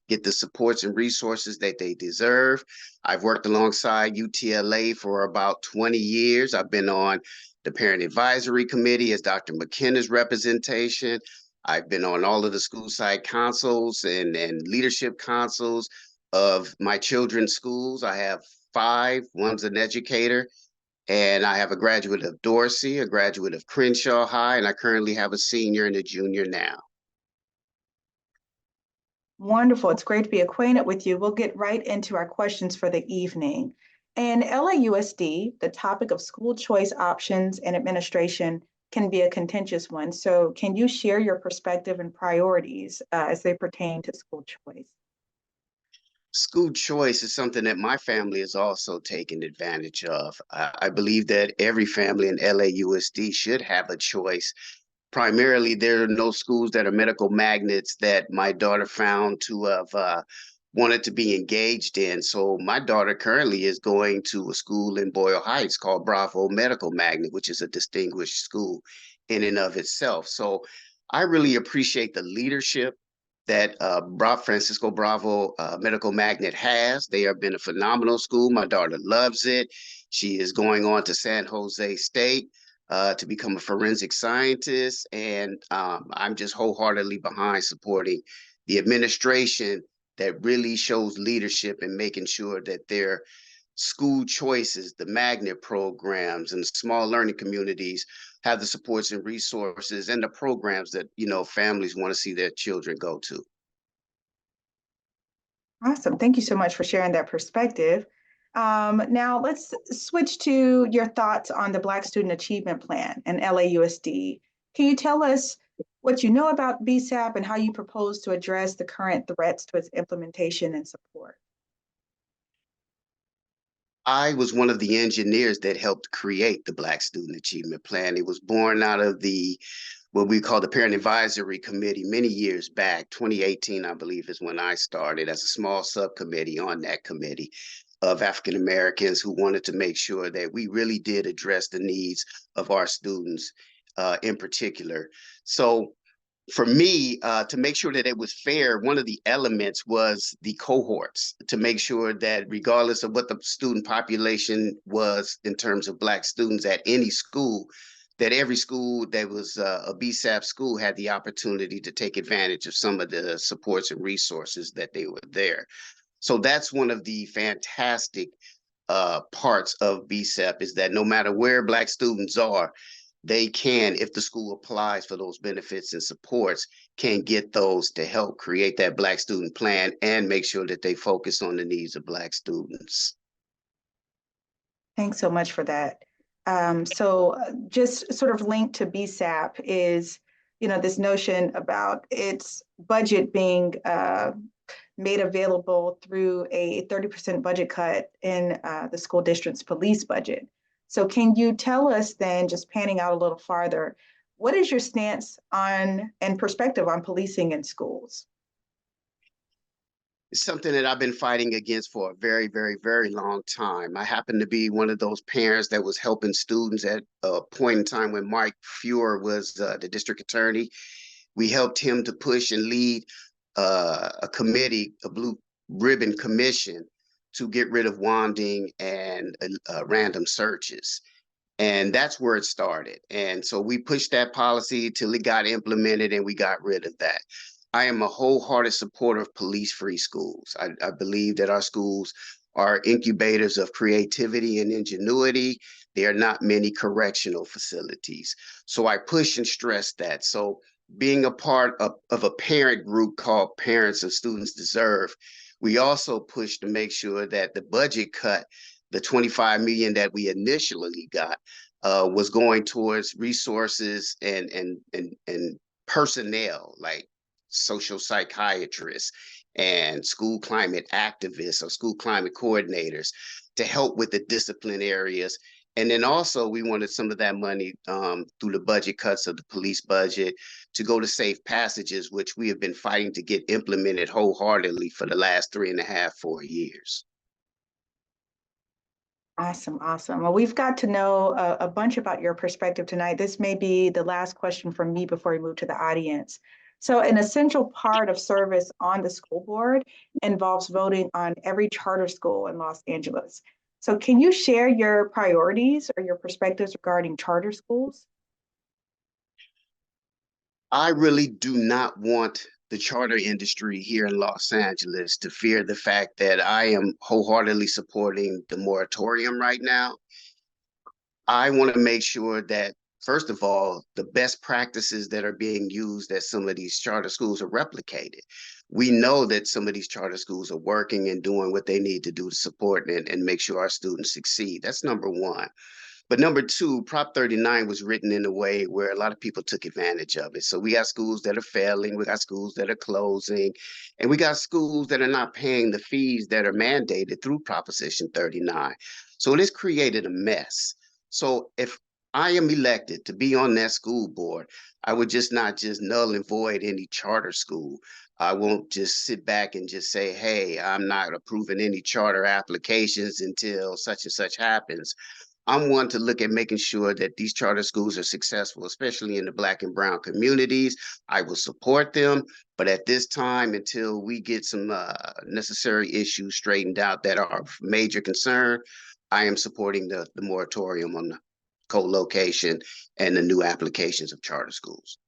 S11: get the supports and resources that they deserve. I've worked alongside UTLA for about 20 years. I've been on the Parent Advisory Committee as Dr. McKenna's representation. I've been on all of the school site councils and leadership councils of my children's schools. I have 5. One's an educator. And I have a graduate of Dorsey, a graduate of Crenshaw High, and I currently have a senior and a junior now.
S4: Wonderful. It's great to be acquainted with you. We'll get right into our questions for the evening. In LAUSD, the topic of school choice options and administration can be a contentious one. So can you share your perspective and priorities as they pertain to school choice?
S11: School choice is something that my family has also taken advantage of. I believe that every family in LAUSD should have a choice. Primarily, there are no schools that are medical magnets that my daughter found to have wanted to be engaged in. So my daughter currently is going to a school in Boyle Heights called Bravo Medical Magnet, which is a distinguished school in and of itself. So I really appreciate the leadership that Francisco Bravo Medical Magnet has. They have been a phenomenal school. My daughter loves it. She is going on to San Jose State to become a forensic scientist. And I'm just wholeheartedly behind supporting the administration that really shows leadership in making sure that their school choices, the magnet programs and the small learning communities have the supports and resources and the programs that, families want to see their children go to.
S4: Awesome. Thank you so much for sharing that perspective. Now let's switch to your thoughts on the Black Student Achievement Plan and LAUSD. Can you tell us what you know about BSAP and how you propose to address the current threats to its implementation and support?
S11: I was one of the engineers that helped create the Black Student Achievement Plan. It was born out of what we call the Parent Advisory Committee many years back. 2018, I believe, is when I started as a small subcommittee on that committee of African Americans who wanted to make sure that we really did address the needs of our students in particular. So for me, to make sure that it was fair, one of the elements was the cohorts, to make sure that regardless of what the student population was in terms of Black students at any school, that every school that was a BSAP school had the opportunity to take advantage of some of the supports and resources that they were there. So that's one of the fantastic parts of BSAP, is that no matter where Black students are, they can, if the school applies for those benefits and supports, can get those to help create that Black student plan and make sure that they focus on the needs of Black students.
S4: Thanks so much for that. So just sort of linked to BSAP is, this notion about its budget being made available through a 30% budget cut in the school district's police budget. So can you tell us then, just panning out a little farther, what is your stance on and perspective on policing in schools?
S11: It's something that I've been fighting against for a very, very, very long time. I happen to be one of those parents that was helping students at a point in time when Mike Fuhr was the district attorney. We helped him to push and lead a committee, a Blue Ribbon Commission, to get rid of wanding and random searches. And that's where it started. And so we pushed that policy till it got implemented and we got rid of that. I am a wholehearted supporter of police-free schools. I believe that our schools are incubators of creativity and ingenuity. There are not many correctional facilities. So I push and stress that. So being a part of a parent group called Parents of Students Deserve, we also push to make sure that the budget cut, the 25 million that we initially got, was going towards resources and personnel like social psychiatrists and school climate activists or school climate coordinators to help with the discipline areas. And then also we wanted some of that money through the budget cuts of the police budget to go to safe passages, which we have been fighting to get implemented wholeheartedly for the last 3.5, 4 years.
S4: Awesome, awesome. Well, we've got to know a bunch about your perspective tonight. This may be the last question from me before we move to the audience. So an essential part of service on the school board involves voting on every charter school in Los Angeles. So can you share your priorities or your perspectives regarding charter schools?
S11: I really do not want the charter industry here in Los Angeles to fear the fact that I am wholeheartedly supporting the moratorium right now. I want to make sure that, first of all, the best practices that are being used at some of these charter schools are replicated. We know that some of these charter schools are working and doing what they need to do to support and make sure our students succeed. That's number one. But number two, Prop 39 was written in a way where a lot of people took advantage of it. So we got schools that are failing, we got schools that are closing, and we got schools that are not paying the fees that are mandated through Proposition 39. So it has created a mess. So if I am elected to be on that school board, I would just not just null and void any charter school. I won't just sit back and just say, hey, I'm not approving any charter applications until such and such happens. I'm one to look at making sure that these charter schools are successful, especially in the Black and Brown communities. I will support them, but at this time, until we get some necessary issues straightened out that are of major concern, I am supporting the moratorium on the co-location and the new applications of charter schools.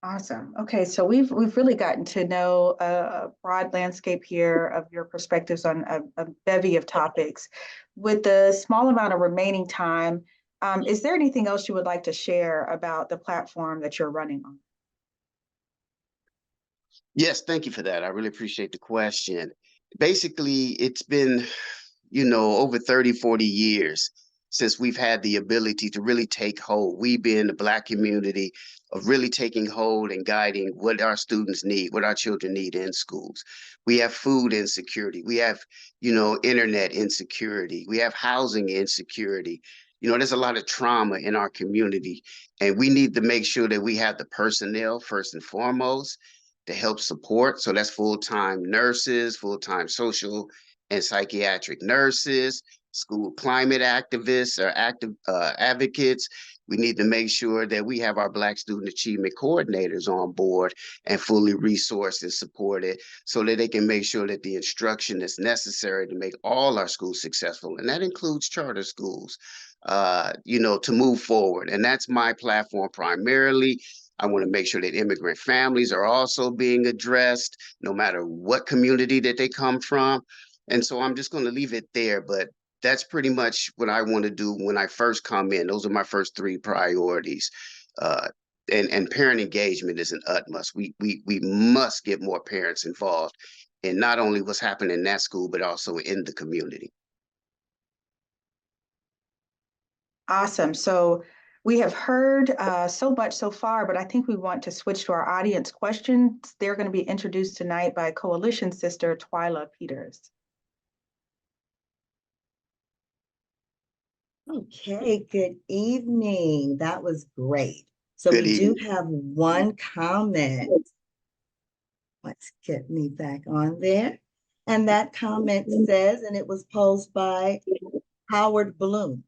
S4: Awesome. Okay, so we've really gotten to know a broad landscape here of your perspectives on a bevy of topics. With the small amount of remaining time, is there anything else you would like to share about the platform that you're running on?
S11: Yes, thank you for that. I really appreciate the question. Basically, it's been, over 30, 40 years since we've had the ability to really take hold. We being the Black community of really taking hold and guiding what our students need, what our children need in schools. We have food insecurity. We have, internet insecurity. We have housing insecurity. There's a lot of trauma in our community, and we need to make sure that we have the personnel first and foremost to help support. So that's full-time nurses, full-time social and psychiatric nurses, school climate activists or advocates. We need to make sure that we have our Black student achievement coordinators on board and fully resourced and supported so that they can make sure that the instruction is necessary to make all our schools successful. And that includes charter schools, to move forward. And that's my platform primarily. I want to make sure that immigrant families are also being addressed, no matter what community that they come from. And so I'm just going to leave it there, but that's pretty much what I want to do when I first come in. Those are my first three priorities. And parent engagement is an utmost. We must get more parents involved in not only what's happening in that school, but also in the community.
S4: Awesome. So we have heard so much so far, but I think we want to switch to our audience questions. They're going to be introduced tonight by Coalition Sister Twyla Peters.
S7: Okay, good evening. That was great. So
S11: Good
S7: we do
S11: evening.
S7: have one comment. Let's get me back on there. And that comment says, and it was posed by Howard Bloom.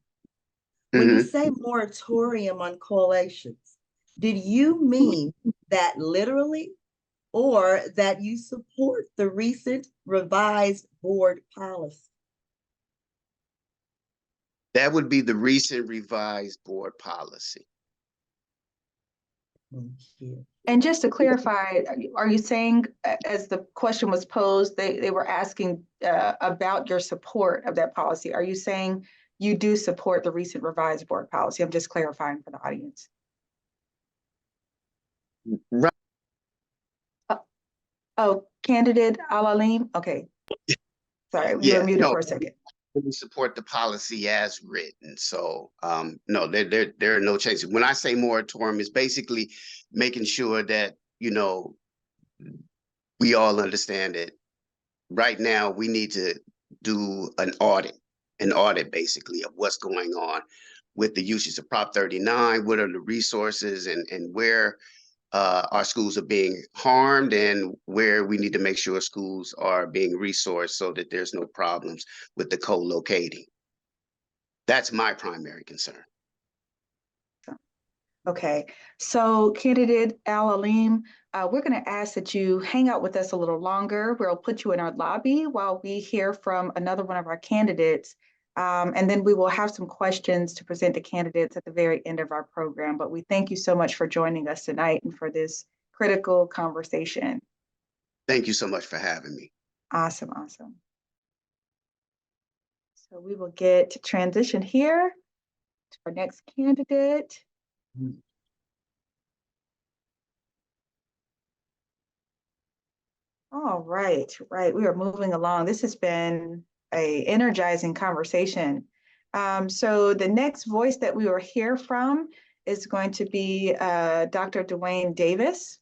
S7: When you say moratorium on coalitions, did you mean that literally, or that you support the recent revised board policy?
S11: That would be the recent revised board policy.
S7: Thank you.
S4: And just to clarify, are you saying, as the question was posed, they were asking about your support of that policy? Are you saying you do support the recent revised board policy? I'm just clarifying for the audience.
S11: Right.
S4: Oh, candidate Al-Alim? Okay. Sorry, you were muted for a second.
S11: We support the policy as written. So no, there are no changes. When I say moratorium, it's basically making sure that, you know, we all understand it. Right now, we need to do an audit basically of what's going on with the usage of Prop 39, what are the resources and where our schools are being harmed and where we need to make sure schools are being resourced so that there's no problems with the co-locating. That's my primary concern.
S4: Okay, so candidate Al-Alim, we're going to ask that you hang out with us a little longer. We'll put you in our lobby while we hear from another one of our candidates. And then we will have some questions to present to candidates at the very end of our program. But we thank you so much for joining us tonight and for this critical conversation.
S11: Thank you so much for having me.
S4: Awesome, awesome. So we will get to transition here to our next candidate. All right, we are moving along. This has been an energizing conversation. So the next voice that we will hear from is going to be Dr. Dwayne Davis.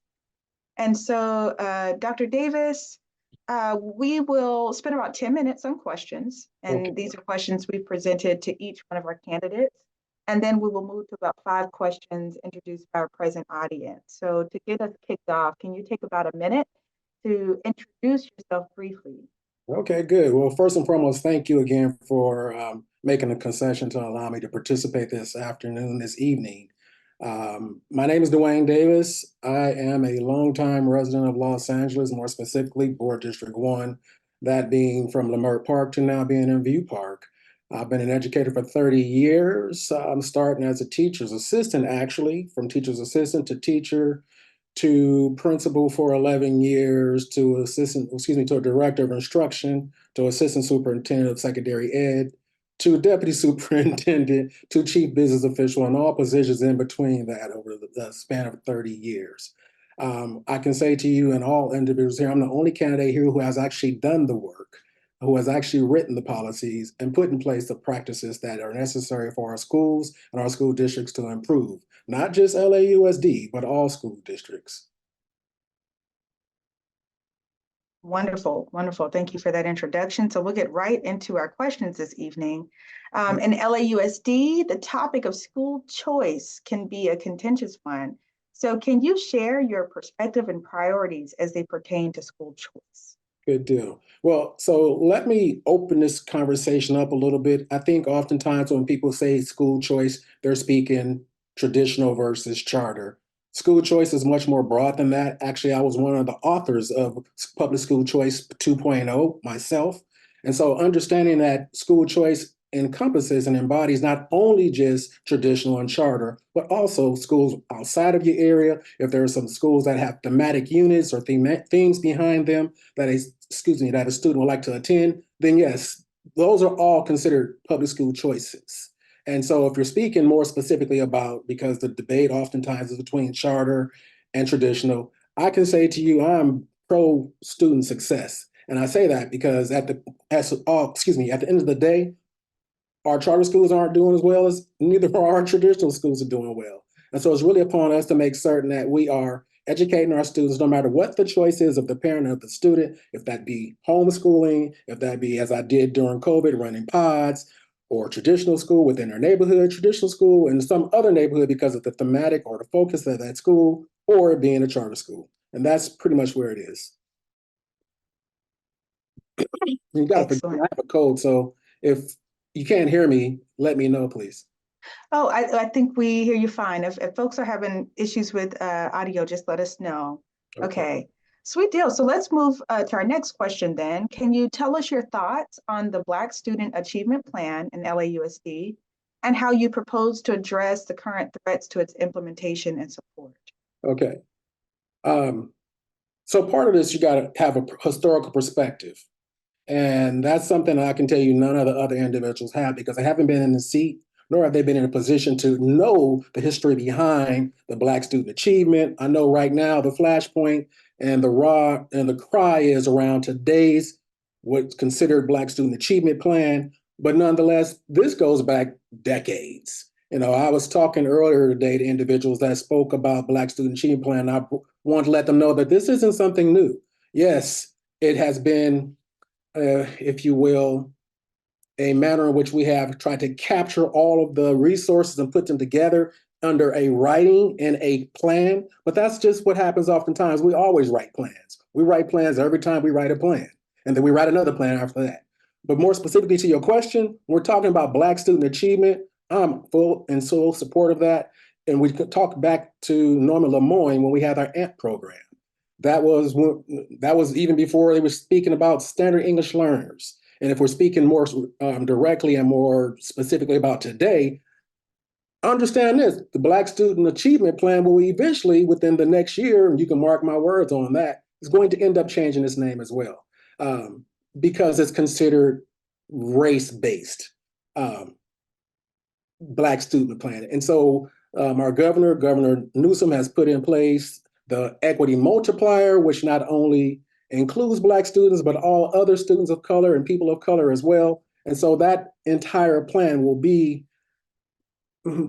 S4: And so Dr. Davis, we will spend about 10 minutes on questions. And okay, these are questions we presented to each one of our candidates. And then we will move to about 5 questions introduced by our present audience. So to get us kicked off, can you take about a minute to introduce yourself briefly?
S12: Okay, good. Well, first and foremost, thank you again for making a concession to allow me to participate this evening. My name is Dwayne Davis. I am a longtime resident of Los Angeles, more specifically Board District 1, that being from Leimert Park to now being in View Park. I've been an educator for 30 years. I'm starting as a teacher's assistant, actually, from teacher's assistant to teacher, to principal for 11 years, to a director of instruction, to assistant superintendent of secondary ed, to deputy superintendent, to chief business official, and all positions in between that over the span of 30 years. I can say to you and all individuals here, I'm the only candidate here who has actually done the work, who has actually written the policies and put in place the practices that are necessary for our schools and our school districts to improve. Not just LAUSD, but all school districts.
S4: Wonderful, wonderful. Thank you for that introduction. So we'll get right into our questions this evening. In LAUSD, the topic of school choice can be a contentious one. So can you share your perspective and priorities as they pertain to school choice?
S12: Good deal. Well, so let me open this conversation up a little bit. I think oftentimes when people say school choice, they're speaking traditional versus charter. School choice is much more broad than that. Actually, I was one of the authors of Public School Choice 2.0 myself. And so understanding that school choice encompasses and embodies not only just traditional and charter, but also schools outside of your area. If there are some schools that have thematic units or themes behind them that a student would like to attend, then yes, those are all considered public school choices. And so if you're speaking more specifically about, because the debate oftentimes is between charter and traditional, I can say to you, I'm pro student success. And I say that because at the end of the day, our charter schools aren't doing as well as neither are our traditional schools are doing well. And so it's really upon us to make certain that we are educating our students, no matter what the choice is of the parent or the student, if that be homeschooling, if that be, as I did during COVID, running pods, or traditional school within their neighborhood, traditional school in some other neighborhood because of the thematic or the focus of that school, or being a charter school. And that's pretty much where it is. You got to forget, I have a code, so if you can't hear me, let me know, please.
S4: Oh, I think we hear you fine. If folks are having issues with audio, just let us know. Okay. Sweet deal. So let's move to our next question then. Can you tell us your thoughts on the Black Student Achievement Plan in LAUSD and how you propose to address the current threats to its implementation and support?
S12: Okay. So part of this, you got to have a historical perspective. And that's something I can tell you none of the other individuals have, because they haven't been in the seat, nor have they been in a position to know the history behind the Black Student Achievement. I know right now the flashpoint and the cry is around today's what's considered Black Student Achievement Plan. But nonetheless, this goes back decades. I was talking earlier today to individuals that spoke about Black Student Achievement Plan. I want to let them know that this isn't something new. Yes, it has been, if you will, a manner in which we have tried to capture all of the resources and put them together under a writing and a plan. But that's just what happens oftentimes. We always write plans. We write plans every time we write a plan, and then we write another plan after that. But more specifically to your question, we're talking about Black student achievement. I'm full and sole support of that. And we could talk back to Norman Lemoyne when we had our AMP program. That was even before they were speaking about standard English learners. And if we're speaking more directly and more specifically about today, understand this: the Black Student Achievement Plan will eventually, within the next year, and you can mark my words on that, is going to end up changing its name as well, because it's considered race-based Black Student Plan. And so our Governor Newsom, has put in place the equity multiplier, which not only includes Black students, but all other students of color and people of color as well. And so that entire plan will be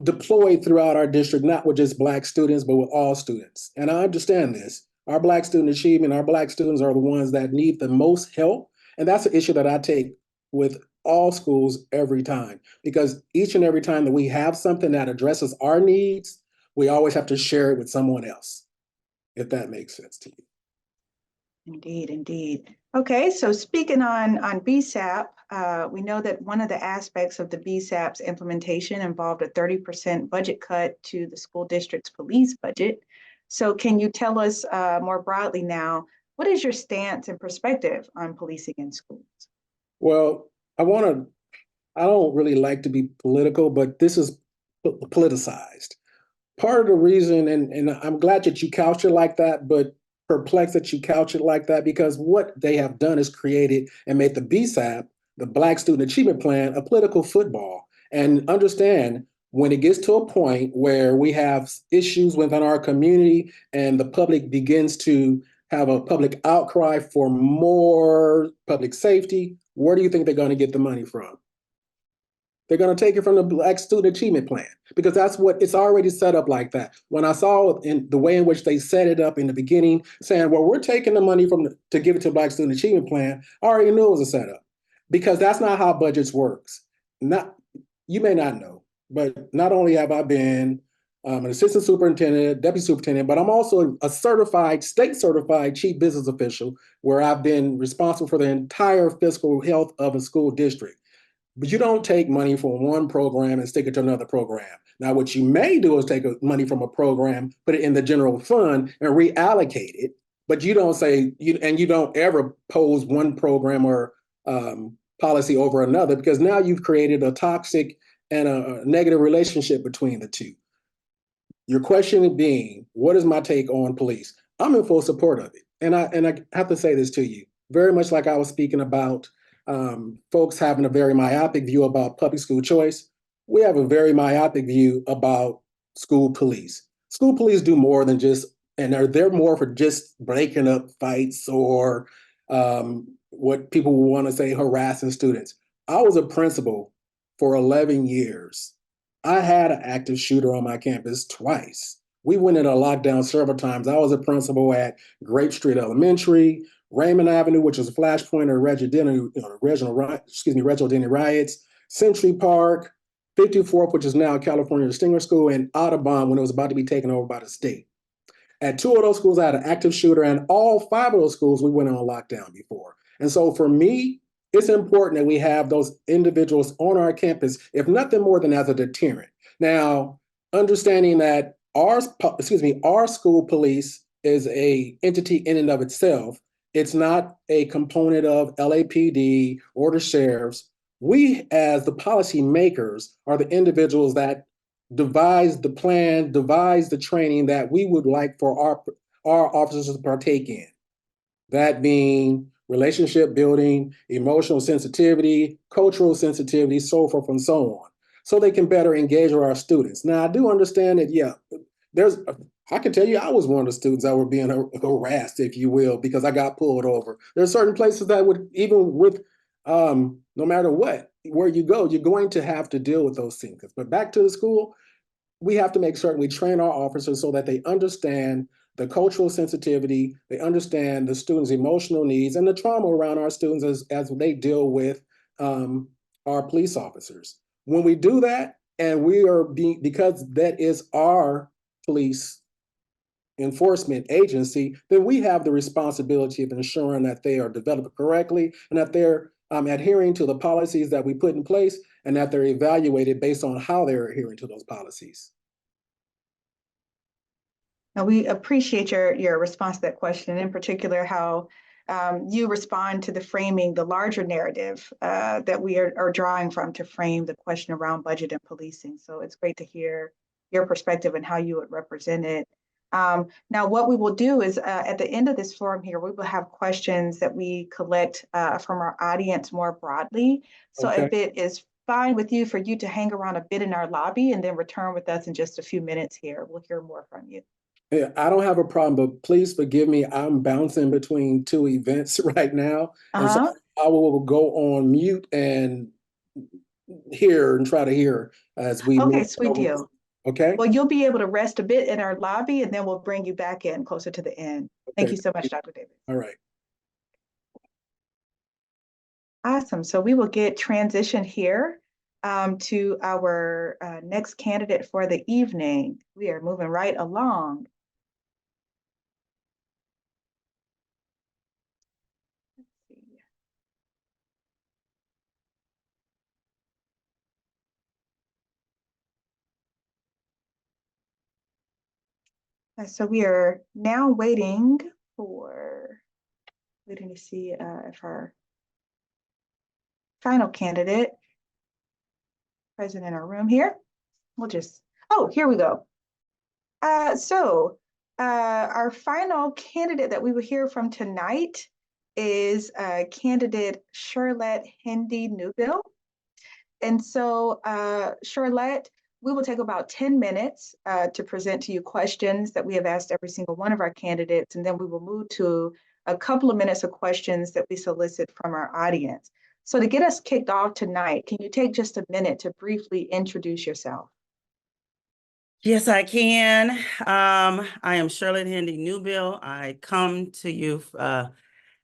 S12: deployed throughout our district, not with just Black students, but with all students. And I understand this. Our Black student achievement, our Black students are the ones that need the most help. And that's an issue that I take with all schools every time, because each and every time that we have something that addresses our needs, we always have to share it with someone else, if that makes sense to you.
S4: Indeed, indeed. Okay, so speaking on BSAP, we know that one of the aspects of the BSAP's implementation involved a 30% budget cut to the school district's police budget. So can you tell us more broadly now, what is your stance and perspective on policing in schools?
S12: Well, I don't really like to be political, but this is politicized. Part of the reason, and I'm glad that you couch it like that, but perplexed that you couch it like that, because what they have done is created and made the BSAP, the Black Student Achievement Plan, a political football. And understand, when it gets to a point where we have issues within our community and the public begins to have a public outcry for more public safety, where do you think they're going to get the money from? They're going to take it from the Black Student Achievement Plan, because that's what it's already set up like that. When I saw in the way in which they set it up in the beginning, saying, well, we're taking the money to give it to Black Student Achievement Plan, I already knew it was a setup, because that's not how budgets works. You may not know, but not only have I been an assistant superintendent, deputy superintendent, but I'm also a state certified chief business official, where I've been responsible for the entire fiscal health of a school district. But you don't take money from one program and stick it to another program. Now, what you may do is take money from a program, put it in the general fund, and reallocate it. But you don't say, you don't ever pose one program or policy over another, because now you've created a toxic and a negative relationship between the two. Your question being, what is my take on police? I'm in full support of it. And I have to say this to you, very much like I was speaking about folks having a very myopic view about public school choice. We have a very myopic view about school police. School police do more than just, and they're more for just breaking up fights or what people would want to say harassing students. I was a principal for 11 years. I had an active shooter on my campus twice. We went into lockdown several times. I was a principal at Grape Street Elementary, Raymond Avenue, which was a flashpoint of Reginald Denny riots, Century Park, 54th, which is now California Distinguished School, and Audubon when it was about to be taken over by the state. At 2 of those schools, I had an active shooter, and all 5 of those schools, we went on lockdown before. And so for me, it's important that we have those individuals on our campus, if nothing more than as a deterrent. Now, understanding that our school police is a entity in and of itself. It's not a component of LAPD or the sheriffs. We, as the policy makers, are the individuals that devise the plan, devise the training that we would like for our officers to partake in. That being relationship building, emotional sensitivity, cultural sensitivity, so forth and so on, so they can better engage with our students. Now, I do understand that, yeah, I can tell you I was one of the students that were being harassed, if you will, because I got pulled over. There are certain places that would, even with, no matter where you go, you're going to have to deal with those things. But back to the school, we have to make certain we train our officers so that they understand the cultural sensitivity, they understand the students' emotional needs and the trauma around our students as they deal with our police officers. When we do that, and we are because that is our police enforcement agency, then we have the responsibility of ensuring that they are developed correctly and that they're adhering to the policies that we put in place and that they're evaluated based on how they're adhering to those policies.
S4: Now, we appreciate your response to that question, in particular how you respond to the framing, the larger narrative that we are drawing from to frame the question around budget and policing. So it's great to hear your perspective and how you would represent it. Now, what we will do is at the end of this forum here, we will have questions that we collect from our audience more broadly. So
S12: Okay.
S4: if it is fine with you for you to hang around a bit in our lobby and then return with us in just a few minutes here, we'll hear more from you.
S12: Yeah, I don't have a problem, but please forgive me. I'm bouncing between two events right now. And so I will go on mute and hear and try to hear as we
S4: Okay,
S12: move
S4: sweet
S12: forward.
S4: deal.
S12: Okay.
S4: Well, you'll be able to rest a bit in our lobby and then we'll bring you back in closer to the end. Thank you so much, Dr. Davis.
S12: All right.
S4: Awesome. So we will get transitioned here to our next candidate for the evening. We are moving right along. Let's see. So we are now waiting to see if our final candidate present in our room here. Here we go. Our final candidate that we will hear from tonight is candidate Charlotte Hendy Newbill. And so Charlotte, we will take about 10 minutes to present to you questions that we have asked every single one of our candidates, and then we will move to a couple of minutes of questions that we solicit from our audience. So to get us kicked off tonight, can you take just a minute to briefly introduce yourself?
S13: Yes, I can. I am Charlotte Hendy Newbill. I come to you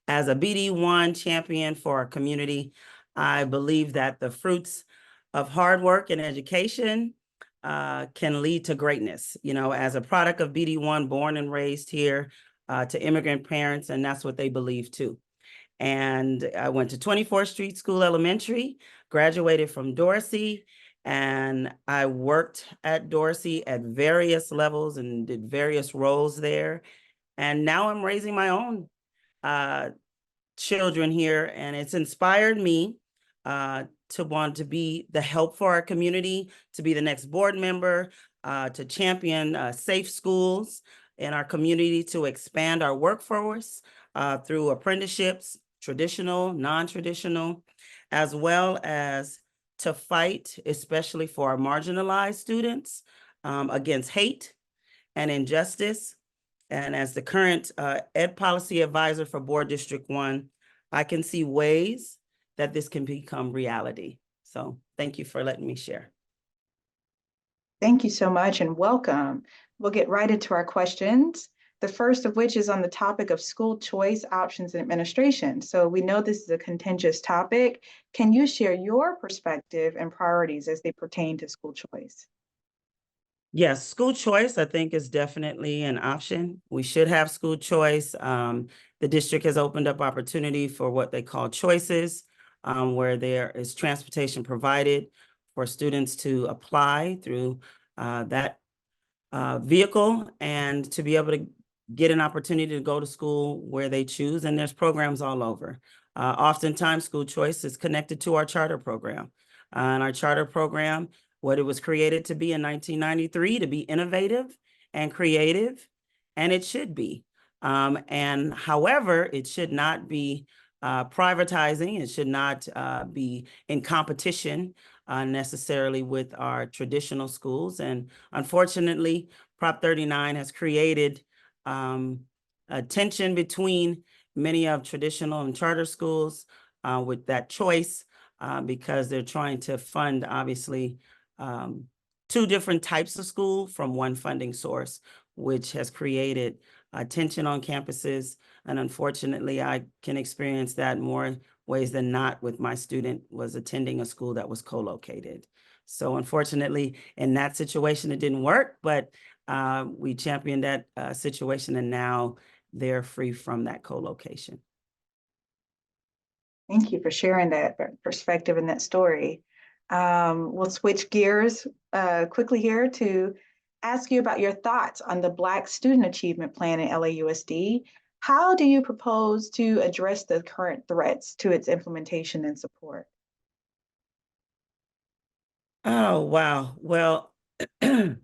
S13: as a BD1 champion for our community. I believe that the fruits of hard work and education can lead to greatness. You know, as a product of BD1, born and raised here to immigrant parents, and that's what they believe too. And I went to 24th Street School Elementary, graduated from Dorsey, and I worked at Dorsey at various levels and did various roles there. And now I'm raising my own children here, and it's inspired me to want to be the help for our community, to be the next board member, to champion safe schools in our community, to expand our workforce through apprenticeships, traditional, non-traditional, as well as to fight, especially for our marginalized students, against hate and injustice. And as the current Ed Policy Advisor for Board District 1, I can see ways that this can become reality. So thank you for letting me share.
S4: Thank you so much and welcome. We'll get right into our questions. The first of which is on the topic of school choice options and administration. So we know this is a contentious topic. Can you share your perspective and priorities as they pertain to school choice?
S13: Yes, school choice, I think, is definitely an option. We should have school choice. The district has opened up opportunity for what they call choices, where there is transportation provided for students to apply through that vehicle and to be able to get an opportunity to go to school where they choose, and there's programs all over. Oftentimes, school choice is connected to our charter program. And our charter program, what it was created to be in 1993, to be innovative and creative, and it should be. And however, it should not be privatizing. It should not be in competition necessarily with our traditional schools. And unfortunately, Prop 39 has created a tension between many of traditional and charter schools with that choice because they're trying to fund, obviously, two different types of school from one funding source, which has created tension on campuses. And unfortunately, I can experience that more ways than not with my student was attending a school that was co-located. So unfortunately, in that situation, it didn't work, but we championed that situation, and now they're free from that co-location.
S4: Thank you for sharing that perspective and that story. We'll switch gears quickly here to ask you about your thoughts on the Black Student Achievement Plan in LAUSD. How do you propose to address the current threats to its implementation and support?
S13: Oh, wow. Well, I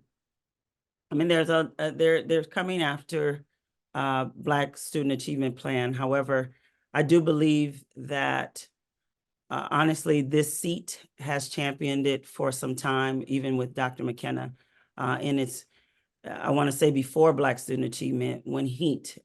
S13: mean, there's coming after Black Student Achievement Plan. However, I do believe that honestly, this seat has championed it for some time, even with Dr. McKenna in its, I want to say before Black Student Achievement, when HEAT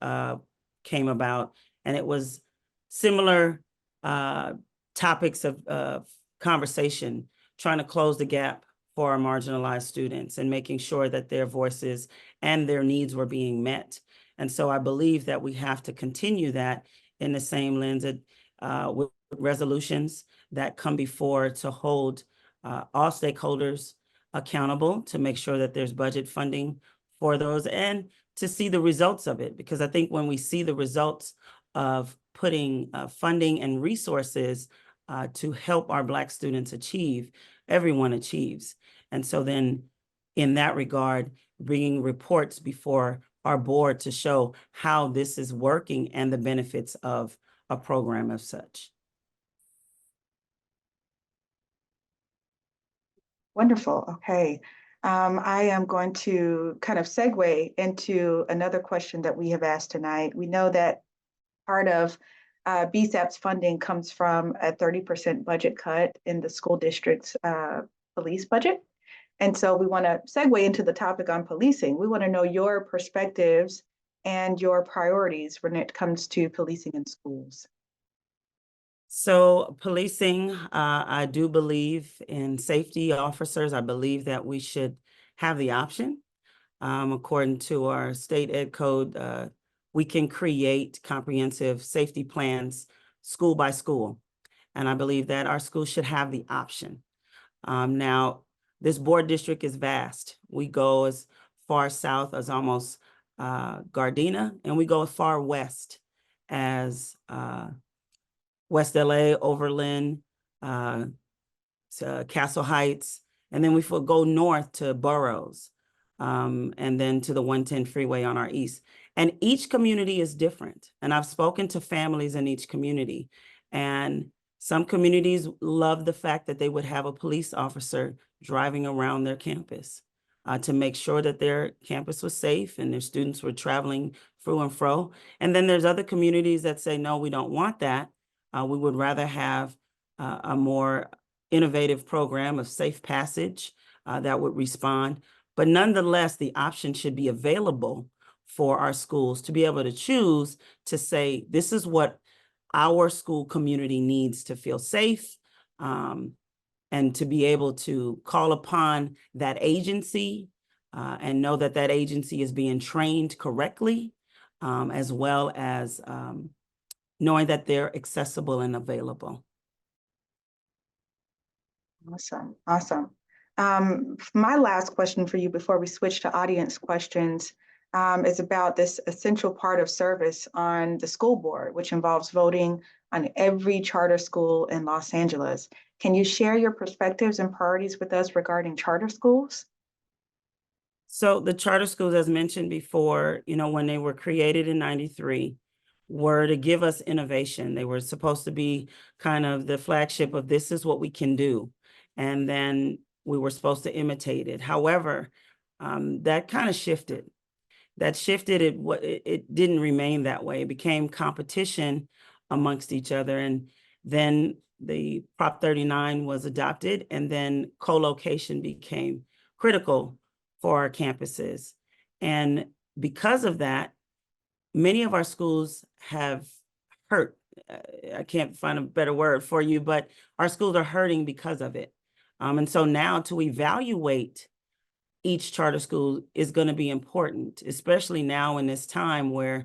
S13: came about, and it was similar topics of conversation, trying to close the gap for our marginalized students and making sure that their voices and their needs were being met. And so I believe that we have to continue that in the same lens with resolutions that come before to hold all stakeholders accountable, to make sure that there's budget funding for those and to see the results of it. Because I think when we see the results of putting funding and resources to help our Black students achieve, everyone achieves. And so then in that regard, bringing reports before our board to show how this is working and the benefits of a program of such.
S4: Wonderful. Okay. I am going to kind of segue into another question that we have asked tonight. We know that part of BSAP's funding comes from a 30% budget cut in the school district's police budget. And so we want to segue into the topic on policing. We want to know your perspectives and your priorities when it comes to policing in schools.
S13: So policing, I do believe in safety officers. I believe that we should have the option. According to our state ed code, we can create comprehensive safety plans school by school. And I believe that our schools should have the option. Now, this board district is vast. We go as far south as almost Gardena, and we go as far west as West LA, Overland, Castle Heights, and then we go north to Burroughs, and then to the 110 freeway on our east. And each community is different. And I've spoken to families in each community, and some communities love the fact that they would have a police officer driving around their campus to make sure that their campus was safe and their students were traveling through and fro. And then there's other communities that say, no, we don't want that. We would rather have a more innovative program of safe passage that would respond. But nonetheless, the option should be available for our schools to be able to choose to say, this is what our school community needs to feel safe, and to be able to call upon that agency and know that that agency is being trained correctly, as well as knowing that they're accessible and available.
S4: Awesome, awesome. My last question for you before we switch to audience questions is about this essential part of service on the school board, which involves voting on every charter school in Los Angeles. Can you share your perspectives and priorities with us regarding charter schools?
S13: So the charter schools, as mentioned before, you know, when they were created in 93, were to give us innovation. They were supposed to be kind of the flagship of this is what we can do. And then we were supposed to imitate it. However, that kind of shifted. It didn't remain that way. It became competition amongst each other. And then the Prop 39 was adopted, and then co-location became critical for our campuses. And because of that, many of our schools have hurt. I can't find a better word for you, but our schools are hurting because of it. And so now to evaluate each charter school is going to be important, especially now in this time where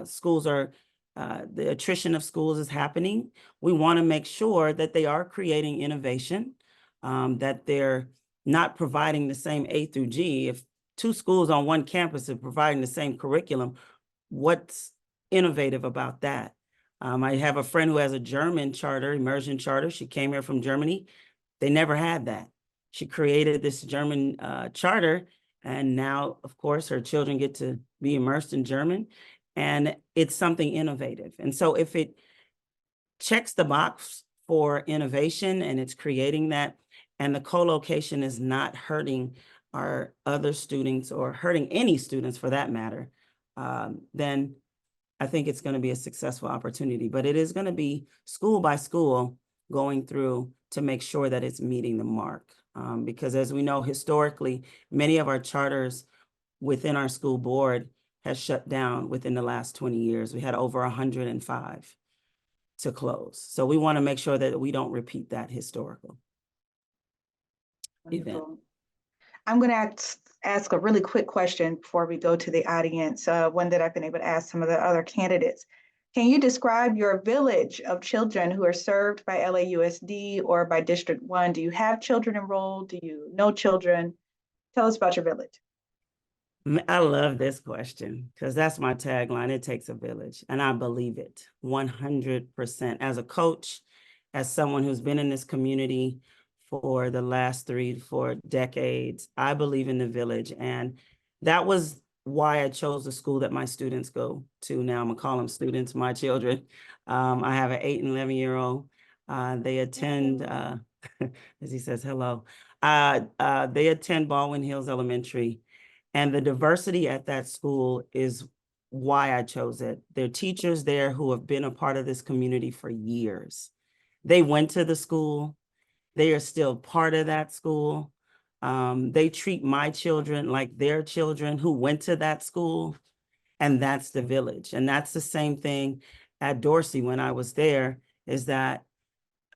S13: schools are, the attrition of schools is happening. We want to make sure that they are creating innovation, that they're not providing the same A through G. If two schools on one campus are providing the same curriculum, what's innovative about that? I have a friend who has a German charter, immersion charter. She came here from Germany. They never had that. She created this German charter, and now, of course, her children get to be immersed in German, and it's something innovative. And so if it checks the box for innovation and it's creating that, and the co-location is not hurting our other students or hurting any students for that matter, then I think it's going to be a successful opportunity. But it is going to be school by school going through to make sure that it's meeting the mark. Because as we know, historically, many of our charters within our school board has shut down within the last 20 years. We had over 105 to close. So we want to make sure that we don't repeat that historical event.
S4: I'm going to ask a really quick question before we go to the audience, one that I've been able to ask some of the other candidates. Can you describe your village of children who are served by LAUSD or by District 1? Do you have children enrolled? Do you know children? Tell us about your village.
S13: I love this question because that's my tagline. It takes a village, and I believe it 100%. As a coach, as someone who's been in this community for the last 3 to 4 decades, I believe in the village. And that was why I chose the school that my students go to now. I'm gonna call them students, my children. I have an 8 and 11-year-old. They attend, as he says, hello. They attend Baldwin Hills Elementary. And the diversity at that school is why I chose it. There are teachers there who have been a part of this community for years. They went to the school. They are still part of that school. They treat my children like their children who went to that school. And that's the village. And that's the same thing at Dorsey when I was there, is that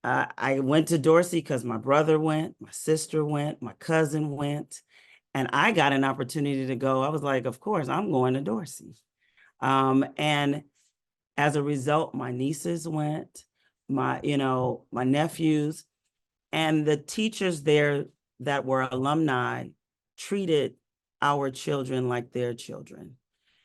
S13: I went to Dorsey because my brother went, my sister went, my cousin went. And I got an opportunity to go. I was like, of course, I'm going to Dorsey. And as a result, my nieces went, my nephews, and the teachers there that were alumni treated our children like their children.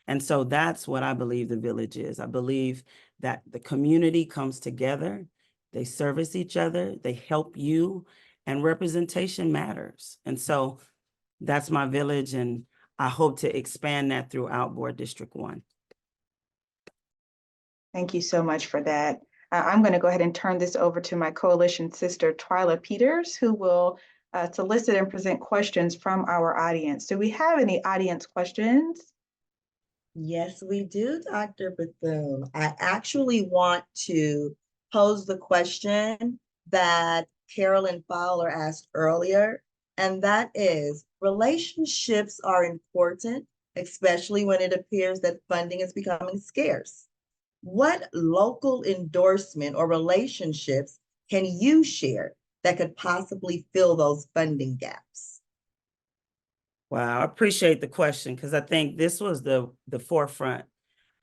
S13: And so that's what I believe the village is. I believe that the community comes together, they service each other, they help you, and representation matters. And so that's my village, and I hope to expand that throughout Board District 1.
S4: Thank you so much for that. I'm going to go ahead and turn this over to my coalition sister, Twyla Peters, who will solicit and present questions from our audience. Do we have any audience questions?
S7: Yes, we do, Dr. Bethune. I actually want to pose the question that Carolyn Fowler asked earlier, and that is, relationships are important, especially when it appears that funding is becoming scarce. What local endorsement or relationships can you share that could possibly fill those funding gaps?
S13: Wow, I appreciate the question because I think this was the forefront,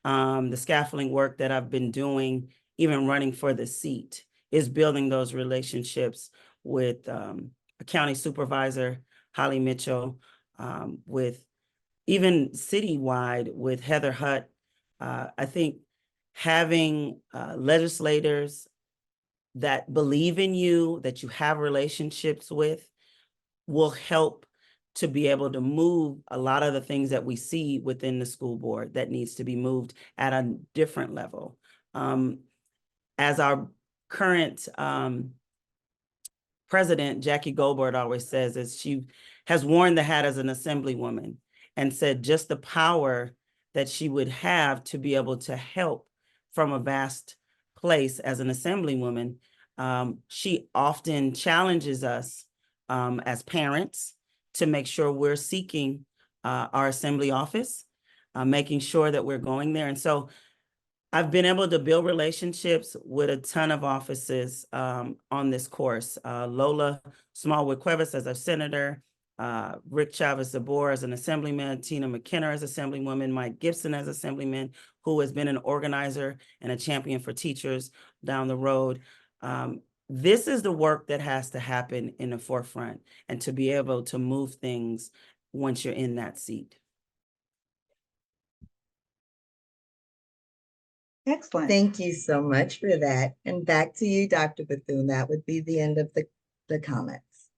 S13: the scaffolding work that I've been doing, even running for the seat, is building those relationships with a county supervisor, Holly Mitchell, with even citywide with Heather Hutt. I think having legislators that believe in you, that you have relationships with, will help to be able to move a lot of the things that we see within the school board that needs to be moved at a different level. As our current president, Jackie Goldberg, always says, is she has worn the hat as an assemblywoman and said just the power that she would have to be able to help from a vast place as an assemblywoman. She often challenges us as parents to make sure we're seeking our assembly office, making sure that we're going there. And so I've been able to build relationships with a ton of offices on this course. Lola Smallwood-Cuevas as a senator, Rick Chavez-Zabor as an assemblyman, Tina McKenna as assemblywoman, Mike Gibson as assemblyman, who has been an organizer and a champion for teachers down the road. This is the work that has to happen in the forefront and to be able to move things once you're in that seat.
S4: Excellent.
S7: Thank you so much for that. And back to you, Dr. Bethune. That would be the end of the comments.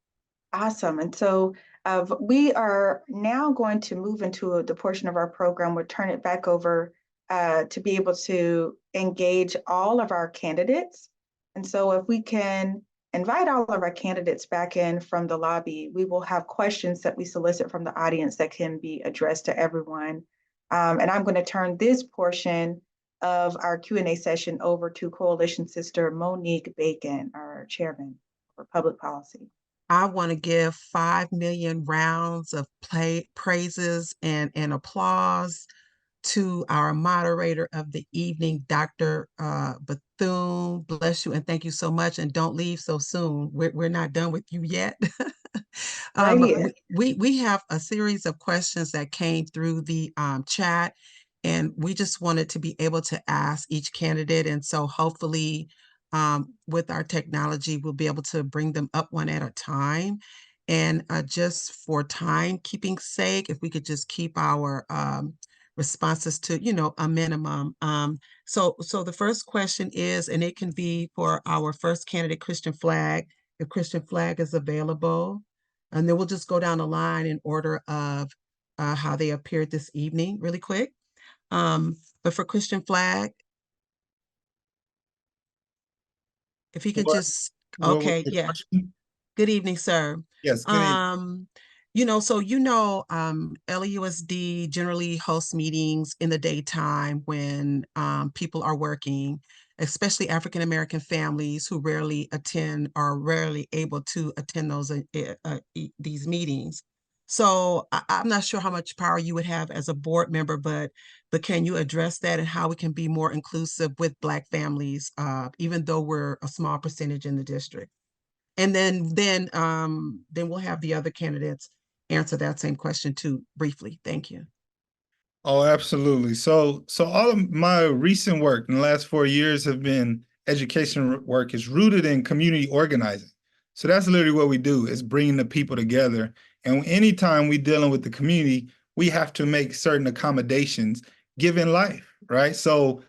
S4: Awesome. And so we are now going to move into the portion of our program. We'll turn it back over to be able to engage all of our candidates. And so if we can invite all of our candidates back in from the lobby, we will have questions that we solicit from the audience that can be addressed to everyone. And I'm going to turn this portion of our Q&A session over to Coalition Sister Monique Bacon, our chairman for public policy.
S1: I want to give 5 million rounds of praises and applause to our moderator of the evening, Dr. Bethune. Bless you and thank you so much. And don't leave so soon. We're not done with you yet. We have a series of questions that came through the chat, and we just wanted to be able to ask each candidate. And so hopefully with our technology, we'll be able to bring them up one at a time. And just for timekeeping sake, if we could just keep our responses to, a minimum. So the first question is, and it can be for our first candidate, Christian Flagg, if Christian Flagg is available. And then we'll just go down the line in order of how they appeared this evening really quick. But for Christian Flagg, if he could just, okay, yeah. Good evening, sir.
S6: Yes, good evening.
S1: LAUSD generally hosts meetings in the daytime when people are working, especially African-American families who rarely attend or rarely able to attend these meetings. So I'm not sure how much power you would have as a board member, but can you address that and how we can be more inclusive with Black families, even though we're a small percentage in the district? And then we'll have the other candidates answer that same question too, briefly. Thank you.
S6: Oh, absolutely. So all of my recent work in the last 4 years have been education work is rooted in community organizing. So that's literally what we do, is bringing the people together. And anytime we're dealing with the community, we have to make certain accommodations given life, right? So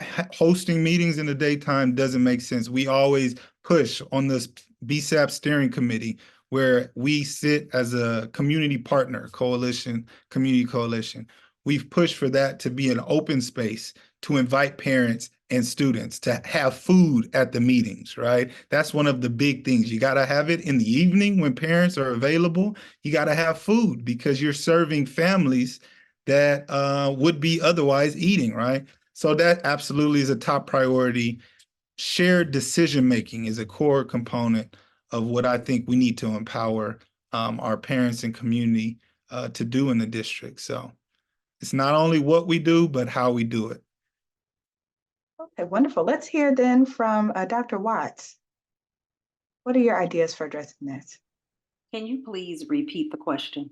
S6: hosting meetings in the daytime doesn't make sense. We always push on this BSAP steering committee where we sit as a community partner coalition, community coalition. We've pushed for that to be an open space to invite parents and students to have food at the meetings, right? That's one of the big things. You got to have it in the evening when parents are available. You got to have food because you're serving families that would be otherwise eating, right? So that absolutely is a top priority. Shared decision-making is a core component of what I think we need to empower our parents and community to do in the district. So it's not only what we do, but how we do it.
S4: Okay, wonderful. Let's hear then from Dr. Watts. What are your ideas for addressing this?
S9: Can you please repeat the question?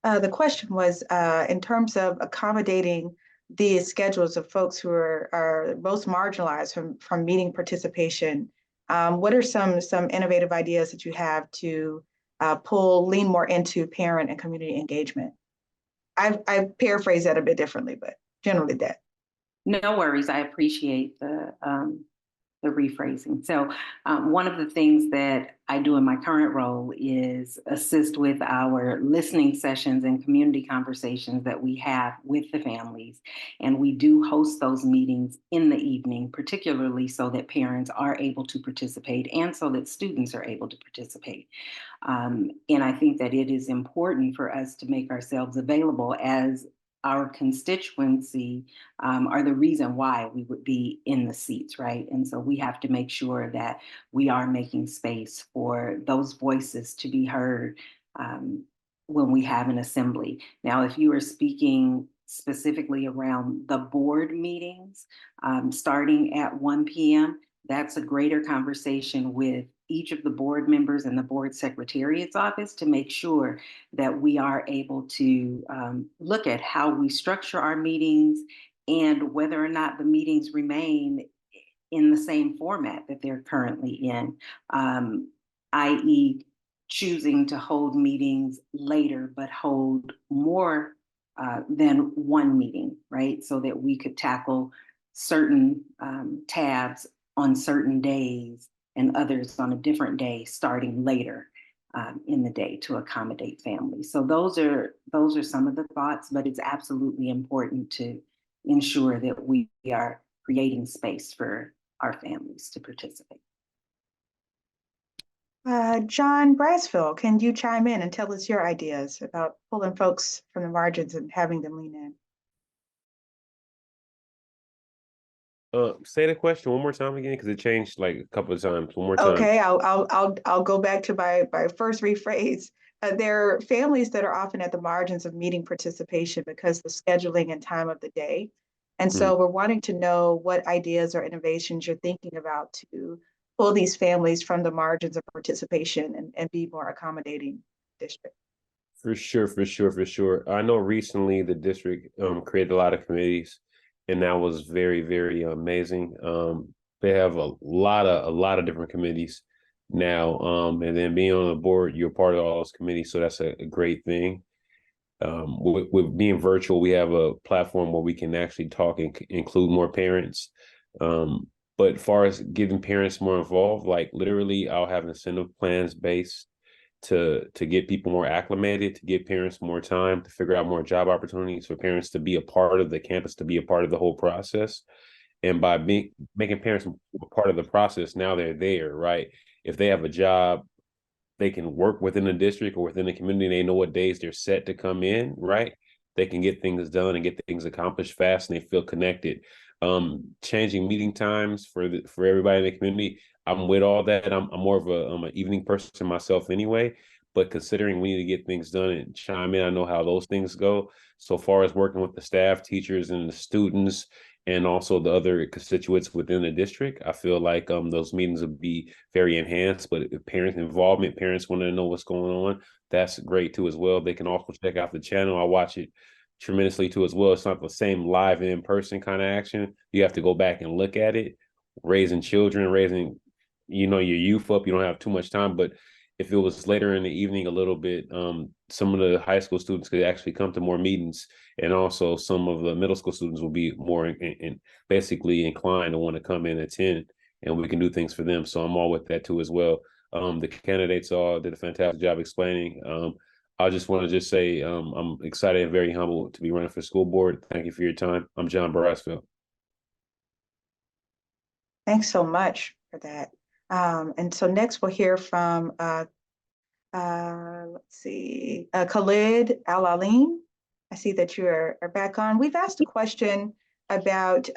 S4: The question was in terms of accommodating the schedules of folks who are most marginalized from meeting participation. What are some innovative ideas that you have to lean more into parent and community engagement? I paraphrase that a bit differently, but generally that.
S9: No worries. I appreciate the rephrasing. So one of the things that I do in my current role is assist with our listening sessions and community conversations that we have with the families. And we do host those meetings in the evening, particularly so that parents are able to participate and so that students are able to participate. And I think that it is important for us to make ourselves available, as our constituency are the reason why we would be in the seats, right? And so we have to make sure that we are making space for those voices to be heard when we have an assembly. Now, if you are speaking specifically around the board meetings starting at 1 p.m., that's a greater conversation with each of the board members and the board secretariat's office to make sure that we are able to look at how we structure our meetings and whether or not the meetings remain in the same format that they're currently in, i.e. choosing to hold meetings later, but hold more than one meeting, right? So that we could tackle certain tabs on certain days and others on a different day starting later in the day to accommodate families. So those are some of the thoughts, but it's absolutely important to ensure that we are creating space for our families to participate.
S4: John Brasfield, can you chime in and tell us your ideas about pulling folks from the margins and having them lean in?
S10: Say the question one more time again, because it changed like a couple of times. One more time.
S4: Okay, I'll go back to my first rephrase. There are families that are often at the margins of meeting participation because of scheduling and time of the day. And so we're wanting to know what ideas or innovations you're thinking about to pull these families from the margins of participation and be more accommodating district.
S10: For sure. I know recently the district created a lot of committees, and that was very, very amazing. They have a lot of different committees now, and then being on the board, you're part of all those committees, so that's a great thing. With being virtual, we have a platform where we can actually talk and include more parents. But as far as getting parents more involved, like literally, I'll have incentive plans based to get people more acclimated, to give parents more time, to figure out more job opportunities for parents to be a part of the campus, to be a part of the whole process. And by making parents a part of the process, now they're there, right? If they have a job, they can work within the district or within the community. They know what days they're set to come in, right? They can get things done and get things accomplished fast, and they feel connected. Changing meeting times for everybody in the community, I'm with all that. I'm more of an evening person myself anyway, but considering we need to get things done and chime in, I know how those things go. So far as working with the staff, teachers, and the students, and also the other constituents within the district, I feel like those meetings would be very enhanced. But if parent involvement, parents want to know what's going on, that's great too as well. They can also check out the channel. I watch it tremendously too as well. It's not the same live and in-person kind of action. You have to go back and look at it. Raising children, raising your youth up, you don't have too much time. But if it was later in the evening a little bit, some of the high school students could actually come to more meetings, and also some of the middle school students will be more basically inclined to want to come in and attend, and we can do things for them. So I'm all with that too as well. The candidates all did a fantastic job explaining. I just want to say I'm excited and very humbled to be running for school board. Thank you for your time. I'm John Brasfield.
S4: Thanks so much for that. And so next we'll hear from, Khalid Al-Alim. I see that you are back on. We've asked a question about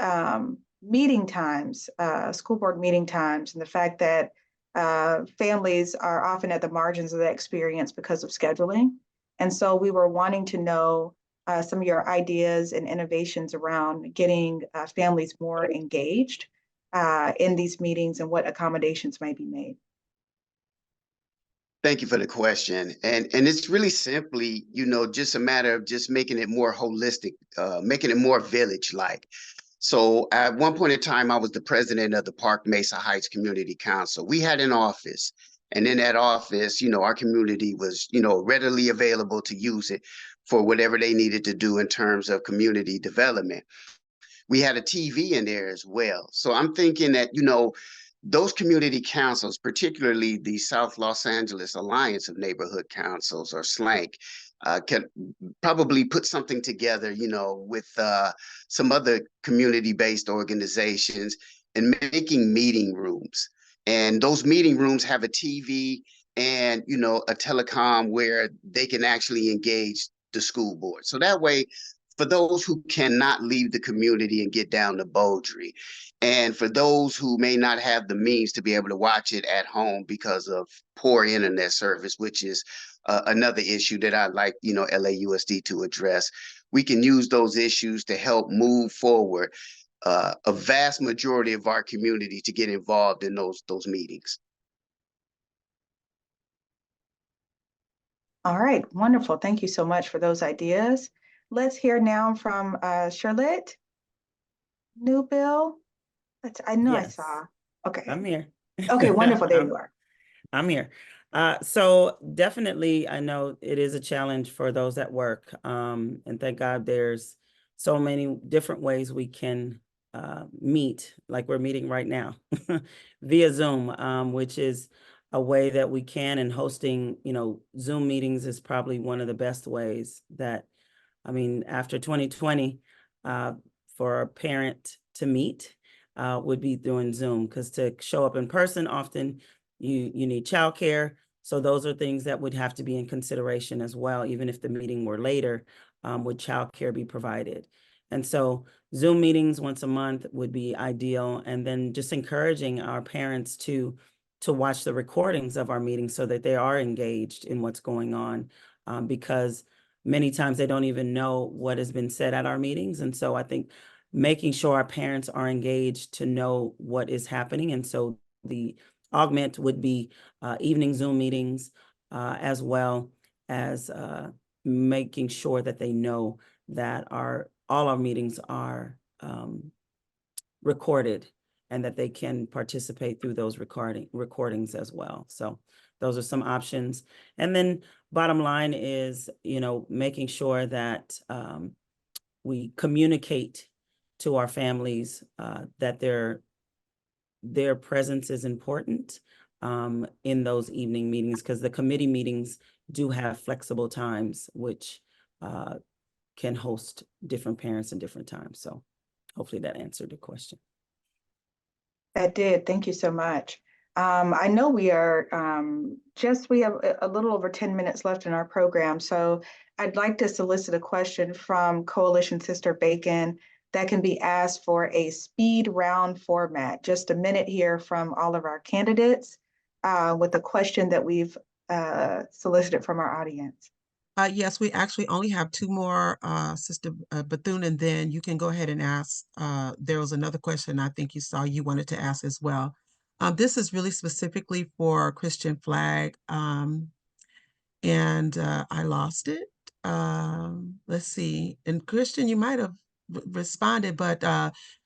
S4: meeting times, school board meeting times, and the fact that families are often at the margins of that experience because of scheduling. And so we were wanting to know some of your ideas and innovations around getting families more engaged in these meetings and what accommodations might be made.
S11: Thank you for the question. And it's really simply, just a matter of just making it more holistic, making it more village-like. So at one point in time, I was the president of the Park Mesa Heights Community Council. We had an office, and in that office, our community was, readily available to use it for whatever they needed to do in terms of community development. We had a TV in there as well. So I'm thinking that, you know, those community councils, particularly the South Los Angeles Alliance of Neighborhood Councils, or SLANC, can probably put something together, you know, with some other community-based organizations and making meeting rooms. And those meeting rooms have a TV and, you know, a telecom where they can actually engage the school board. So that way, for those who cannot leave the community and get down to Beaudry, and for those who may not have the means to be able to watch it at home because of poor internet service, which is another issue that I'd like, you know, LAUSD to address, we can use those issues to help move forward a vast majority of our community to get involved in those meetings.
S4: All right, wonderful. Thank you so much for those ideas. Let's hear now from Charlotte Newbill. I know I
S13: Yes,
S4: saw. Okay.
S13: I'm here.
S4: Okay, wonderful. There you are.
S13: I'm here. So definitely, I know it is a challenge for those at work. And thank God there's so many different ways we can meet, like we're meeting right now via Zoom, which is a way that we can, and hosting, you know, Zoom meetings is probably one of the best ways that, I mean, after 2020, for a parent to meet would be doing Zoom, because to show up in person, often you need childcare. So those are things that would have to be in consideration as well, even if the meeting were later, would childcare be provided? And so Zoom meetings once a month would be ideal. And then just encouraging our parents to watch the recordings of our meetings so that they are engaged in what's going on, because many times they don't even know what has been said at our meetings. And so I think making sure our parents are engaged to know what is happening. And so the augment would be evening Zoom meetings, as well as making sure that they know that all our meetings are recorded, and that they can participate through those recordings as well. So those are some options. And then bottom line is, you know, making sure that we communicate to our families that their presence is important in those evening meetings, because the committee meetings do have flexible times, which can host different parents in different times. So hopefully that answered the question.
S4: That did. Thank you so much. I know we are we have a little over 10 minutes left in our program. So I'd like to solicit a question from Coalition Sister Bacon that can be asked for a speed round format. Just a minute here from all of our candidates with a question that we've solicited from our audience.
S1: Yes, we actually only have two more, Sister Bethune, and then you can go ahead and ask. There was another question I think you saw you wanted to ask as well. This is really specifically for Christian Flag, and I lost it. Let's see. And Christian, you might have responded, but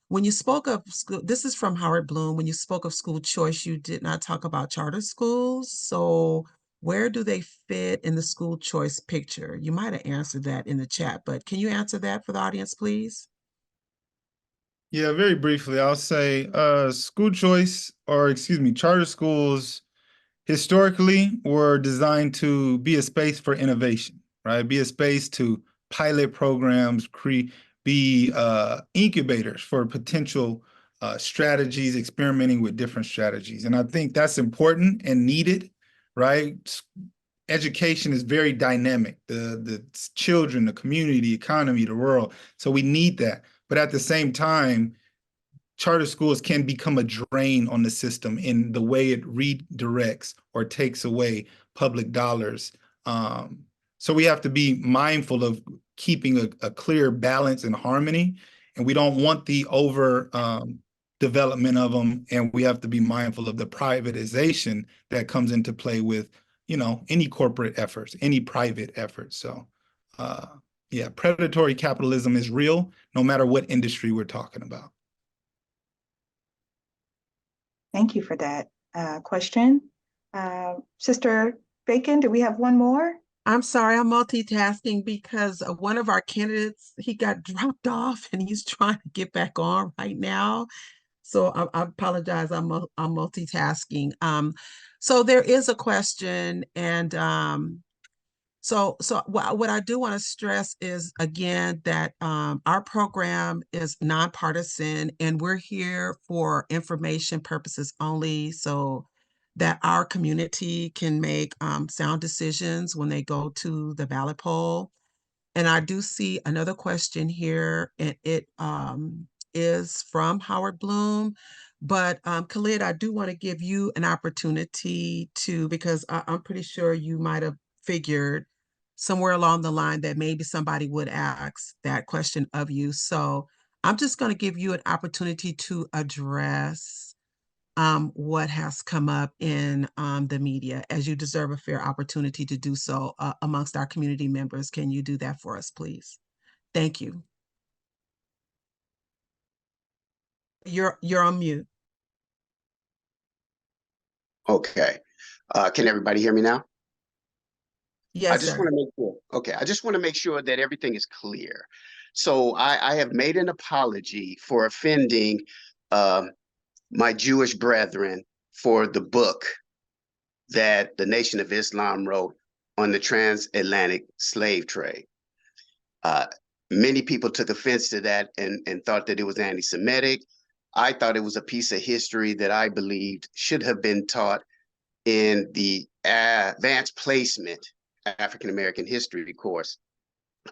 S1: when you spoke of school, this is from Howard Bloom. When you spoke of school choice, you did not talk about charter schools. So where do they fit in the school choice picture? You might have answered that in the chat, but can you answer that for the audience, please?
S6: Yeah, very briefly, I'll say school choice, or excuse me, charter schools historically were designed to be a space for innovation, right? Be a space to pilot programs, be incubators for potential strategies, experimenting with different strategies. And I think that's important and needed, right? Education is very dynamic, the children, the community, the economy, the world. So we need that. But at the same time, charter schools can become a drain on the system in the way it redirects or takes away public dollars. So we have to be mindful of keeping a clear balance and harmony, and we don't want the over development of them, and we have to be mindful of the privatization that comes into play with, you know, any corporate efforts, any private efforts. So yeah, predatory capitalism is real, no matter what industry we're talking about.
S4: Thank you for that question. Sister Bacon, do we have one more?
S1: I'm sorry, I'm multitasking because one of our candidates, he got dropped off and he's trying to get back on right now. So I apologize, I'm multitasking. So there is a question, and so what I do want to stress is again that our program is nonpartisan and we're here for information purposes only, so that our community can make sound decisions when they go to the ballot poll. And I do see another question here, and it is from Howard Bloom. But Khalid, I do want to give you an opportunity to, because I'm pretty sure you might have figured somewhere along the line that maybe somebody would ask that question of you. So I'm just going to give you an opportunity to address what has come up in the media, as you deserve a fair opportunity to do so amongst our community members. Can you do that for us, please? Thank you. You're on mute.
S11: Okay. Can everybody hear me now? I
S1: Yes,
S11: just
S1: sir.
S11: want to make sure. Okay, I just want to make sure that everything is clear. So I have made an apology for offending uh, my Jewish brethren for the book that the Nation of Islam wrote on the transatlantic slave trade. Uh, Many people took offense to that and thought that it was anti-Semitic. I thought it was a piece of history that I believed should have been taught in the advanced placement African American history course.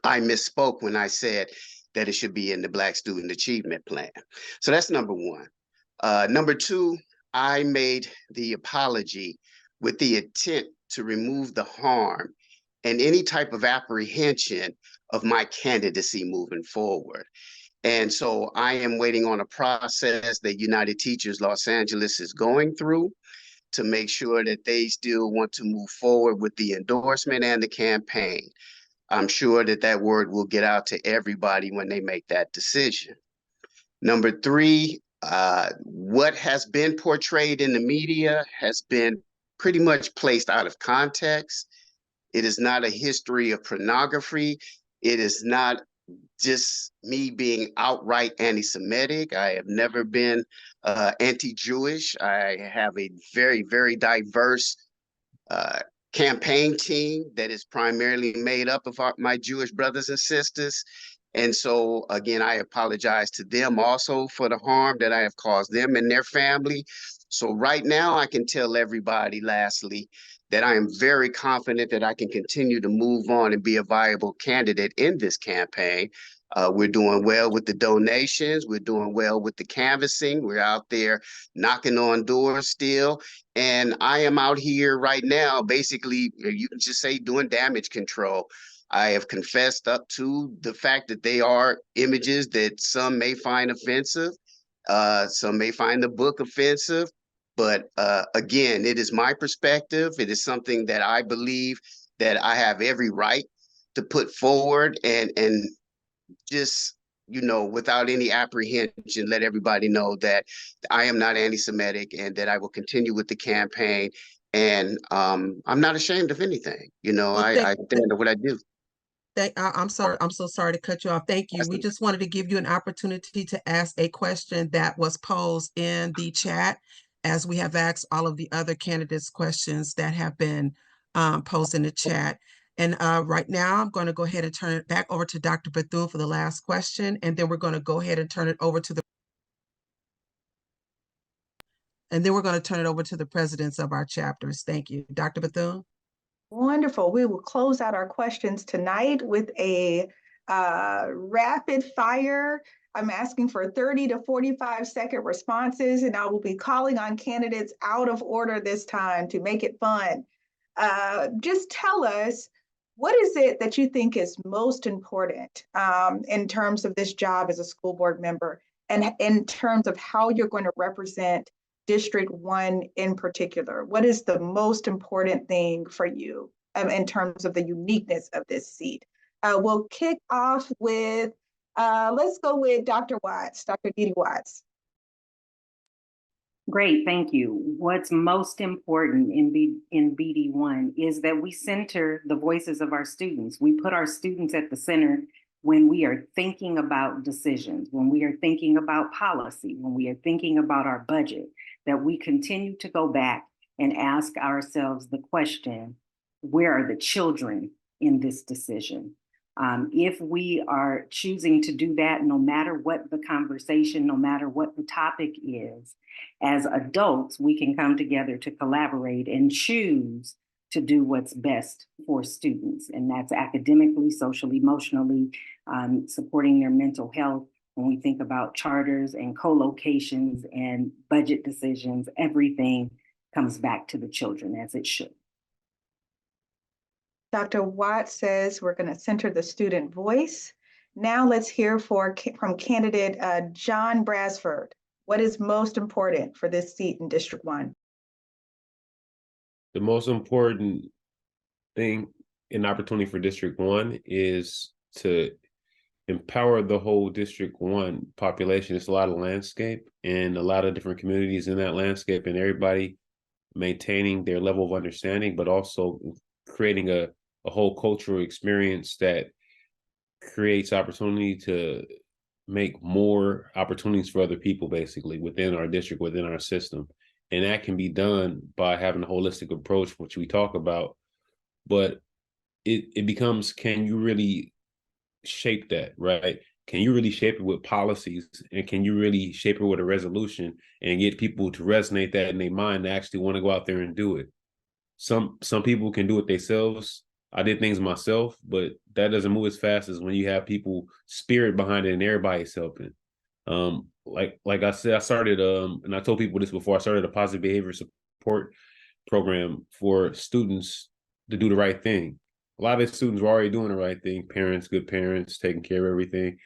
S11: I misspoke when I said that it should be in the Black Student Achievement Plan. So that's number one. Number two, I made the apology with the intent to remove the harm and any type of apprehension of my candidacy moving forward. And so I am waiting on a process that United Teachers Los Angeles is going through to make sure that they still want to move forward with the endorsement and the campaign. I'm sure that that word will get out to everybody when they make that decision. Number three, what has been portrayed in the media has been pretty much placed out of context. It is not a history of pornography. It is not just me being outright anti-Semitic. I have never been anti-Jewish. I have a very, very diverse uh, campaign team that is primarily made up of my Jewish brothers and sisters. And so, again, I apologize to them also for the harm that I have caused them and their family. So right now, I can tell everybody, lastly, that I am very confident that I can continue to move on and be a viable candidate in this campaign. We're doing well with the donations. We're doing well with the canvassing. We're out there knocking on doors still. And I am out here right now, basically, you can just say doing damage control. I have confessed up to the fact that they are images that some may find offensive. Some may find the book offensive. But again, it is my perspective. It is something that I believe that I have every right to put forward and just, you know, without any apprehension, let everybody know that I am not anti-Semitic and that I will continue with the campaign. And I'm not ashamed of anything. You know,
S1: Well,
S11: I stand to what I do.
S1: I'm sorry. I'm so sorry to cut you off. Thank you. We just wanted to give you an opportunity to ask a question that was posed in the chat, as we have asked all of the other candidates questions that have been posed in the chat. And right now, I'm going to go ahead and turn it back over to Dr. Bethune for the last question, and then we're going to go ahead and turn it over to the presidents of our chapters. Thank you. Dr. Bethune?
S4: Wonderful. We will close out our questions tonight with a rapid fire. I'm asking for 30 to 45-second responses, and I will be calling on candidates out of order this time to make it fun. Just tell us, what is it that you think is most important in terms of this job as a school board member, and in terms of how you're going to represent District 1 in particular? What is the most important thing for you in terms of the uniqueness of this seat? We'll kick off with, let's go with Dr. Watts, Dr. Didi Watts.
S9: Great, thank you. What's most important in BD1 is that we center the voices of our students. We put our students at the center when we are thinking about decisions, when we are thinking about policy, when we are thinking about our budget, that we continue to go back and ask ourselves the question, where are the children in this decision? If we are choosing to do that, no matter what the conversation, no matter what the topic is, as adults, we can come together to collaborate and choose to do what's best for students. And that's academically, socially, emotionally, supporting their mental health. When we think about charters and co-locations and budget decisions, everything comes back to the children as it should.
S4: Dr. Watts says we're going to center the student voice. Now let's hear from candidate John Brasford. What is most important for this seat in District 1?
S10: The most important thing and opportunity for District 1 is to empower the whole District 1 population. It's a lot of landscape and a lot of different communities in that landscape, and everybody maintaining their level of understanding, but also creating a whole cultural experience that creates opportunity to make more opportunities for other people, basically, within our district, within our system. And that can be done by having a holistic approach, which we talk about. But it becomes, can you really shape that, right? Can you really shape it with policies? And can you really shape it with a resolution and get people to resonate that in their mind to actually want to go out there and do it? Some people can do it themselves. I did things myself, but that doesn't move as fast as when you have people spirit behind it and everybody's helping. Like I said, I started, and I told people this before, I started a positive behavior support program for students to do the right thing. A lot of the students were already doing the right thing, parents, good parents, taking care of everything.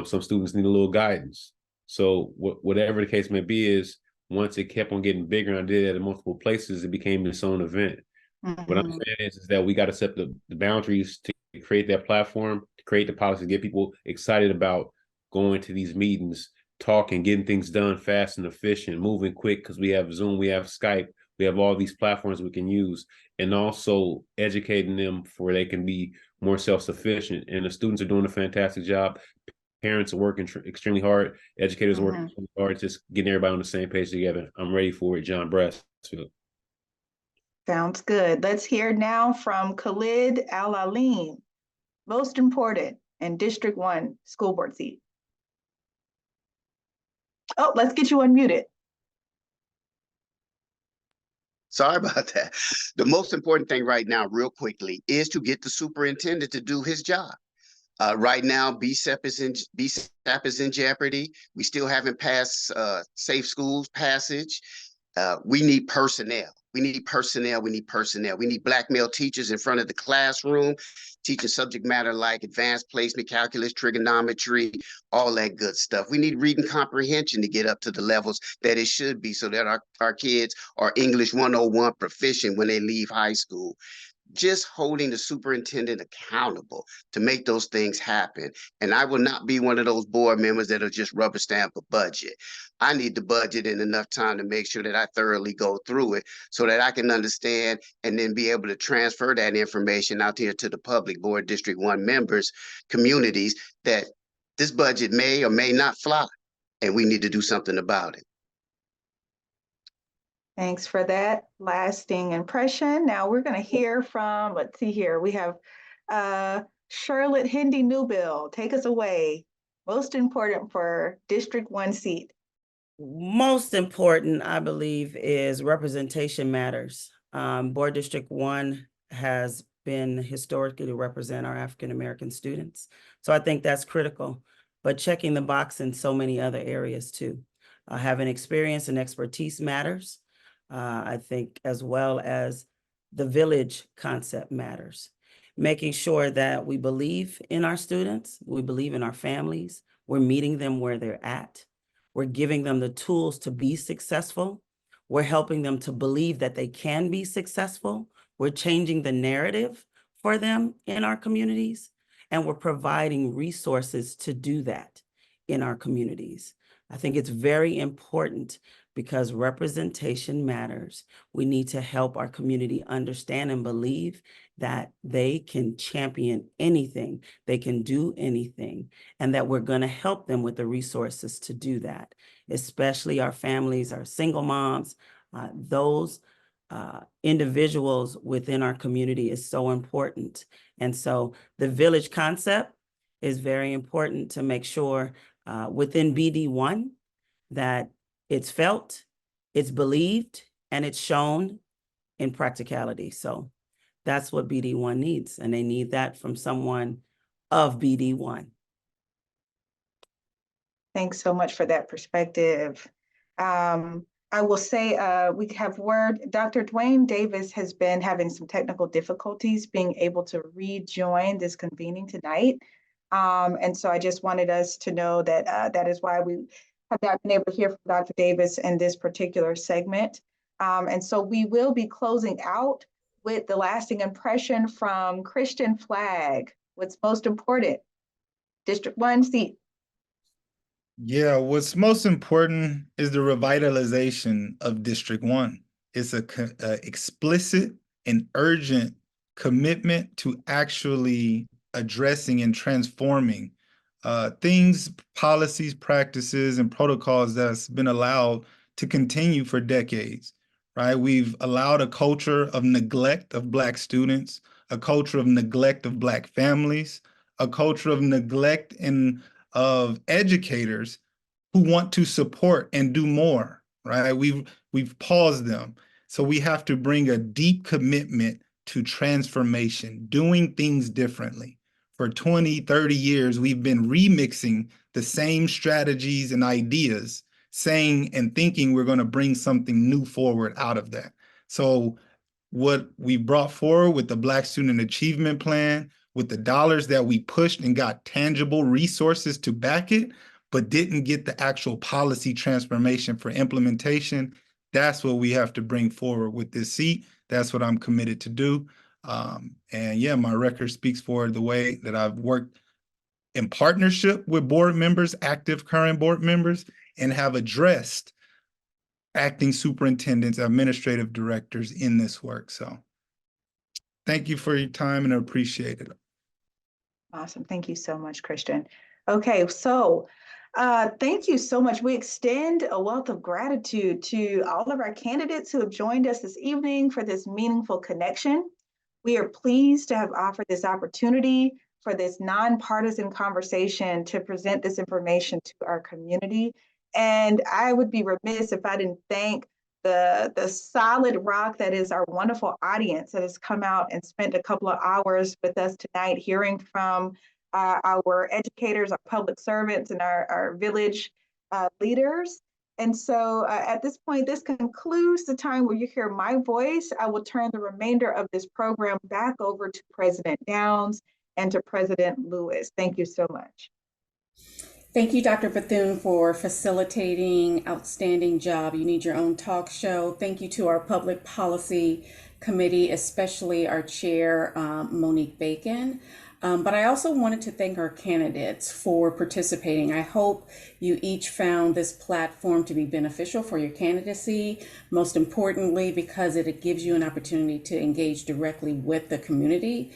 S10: Some students need a little guidance. So whatever the case may be is, once it kept on getting bigger and I did it at multiple places, it became its own event. What I'm saying is that we got to set the boundaries to create that platform, to create the policy, get people excited about going to these meetings, talking, getting things done fast and efficient, moving quick, because we have Zoom, we have Skype, we have all these platforms we can use, and also educating them for they can be more self-sufficient. And the students are doing a fantastic job. Parents are working extremely hard. Educators are working hard, just getting everybody on the same page together. I'm ready for it, John Brasfield.
S4: Sounds good. Let's hear now from Khalid Al-Alim, most important in District 1 school board seat. Oh, let's get you unmuted.
S11: Sorry about that. The most important thing right now, real quickly, is to get the superintendent to do his job. Right now, BSAP is in jeopardy. We still haven't passed Safe Schools passage. We need personnel. We need personnel. We need personnel. We need Black male teachers in front of the classroom, teaching subject matter like advanced placement, calculus, trigonometry, all that good stuff. We need reading comprehension to get up to the levels that it should be so that our kids are English 101 proficient when they leave high school. Just holding the superintendent accountable to make those things happen. And I will not be one of those board members that'll just rubber stamp a budget. I need the budget in enough time to make sure that I thoroughly go through it so that I can understand and then be able to transfer that information out here to the public board District 1 members, communities, that this budget may or may not fly, and we need to do something about it.
S4: Thanks for that lasting impression. Now we're going to hear from, let's see here, we have Charlotte Hindi Newbill. Take us away. Most important for District 1 seat.
S13: Most important, I believe, is representation matters. Board District 1 has been historically to represent our African-American students. So I think that's critical, but checking the box in so many other areas too. Having experience and expertise matters. I think as well as the village concept matters. Making sure that we believe in our students, we believe in our families, we're meeting them where they're at. We're giving them the tools to be successful. We're helping them to believe that they can be successful. We're changing the narrative for them in our communities, and we're providing resources to do that in our communities. I think it's very important because representation matters. We need to help our community understand and believe that they can champion anything, they can do anything, and that we're going to help them with the resources to do that, especially our families, our single moms, those individuals within our community is so important. And so the village concept is very important to make sure within BD1 that it's felt, it's believed, and it's shown in practicality. So that's what BD1 needs, and they need that from someone of BD1.
S4: Thanks so much for that perspective. I will say we have word, Dr. Dwayne Davis has been having some technical difficulties being able to rejoin this convening tonight. And so I just wanted us to know that that is why we have not been able to hear from Dr. Davis in this particular segment. And so we will be closing out with the lasting impression from Christian Flagg. What's most important? District 1 seat.
S6: Yeah, what's most important is the revitalization of District 1. It's a explicit and urgent commitment to actually addressing and transforming things, policies, practices, and protocols that's been allowed to continue for decades, right? We've allowed a culture of neglect of Black students, a culture of neglect of Black families, a culture of neglect and of educators who want to support and do more, right? We've paused them. So we have to bring a deep commitment to transformation, doing things differently. For 20, 30 years, we've been remixing the same strategies and ideas, saying and thinking we're going to bring something new forward out of that. So what we brought forward with the Black Student Achievement Plan, with the dollars that we pushed and got tangible resources to back it, but didn't get the actual policy transformation for implementation, that's what we have to bring forward with this seat. That's what I'm committed to do. And yeah, my record speaks for the way that I've worked in partnership with board members, active current board members, and have addressed acting superintendents, administrative directors in this work. So thank you for your time and I appreciate it.
S4: Awesome. Thank you so much, Christian. Okay, so thank you so much. We extend a wealth of gratitude to all of our candidates who have joined us this evening for this meaningful connection. We are pleased to have offered this opportunity for this nonpartisan conversation to present this information to our community. And I would be remiss if I didn't thank the solid rock that is our wonderful audience that has come out and spent a couple of hours with us tonight, hearing from our educators, our public servants, and our village leaders. And so at this point, this concludes the time where you hear my voice. I will turn the remainder of this program back over to President Downs and to President Lewis. Thank you so much.
S2: Thank you, Dr. Bethune, for facilitating. Outstanding job. You need your own talk show. Thank you to our Public Policy Committee, especially our chair, Monique Bacon. But I also wanted to thank our candidates for participating. I hope you each found this platform to be beneficial for your candidacy, most importantly, because it gives you an opportunity to engage directly with the community.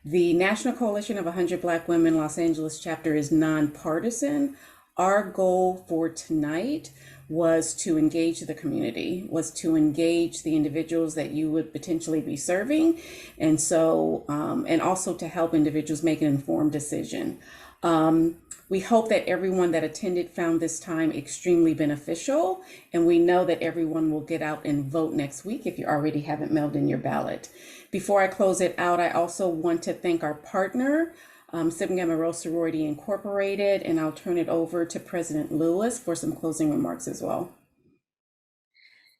S2: The National Coalition of 100 Black Women Los Angeles chapter is nonpartisan. Our goal for tonight was to engage the community, was to engage the individuals that you would potentially be serving. And so, and also to help individuals make an informed decision. We hope that everyone that attended found this time extremely beneficial. And we know that everyone will get out and vote next week if you already haven't mailed in your ballot. Before I close it out, I also want to thank our partner, Sigma Gamma Rho Sorority Incorporated, and I'll turn it over to President Lewis for some closing remarks as well.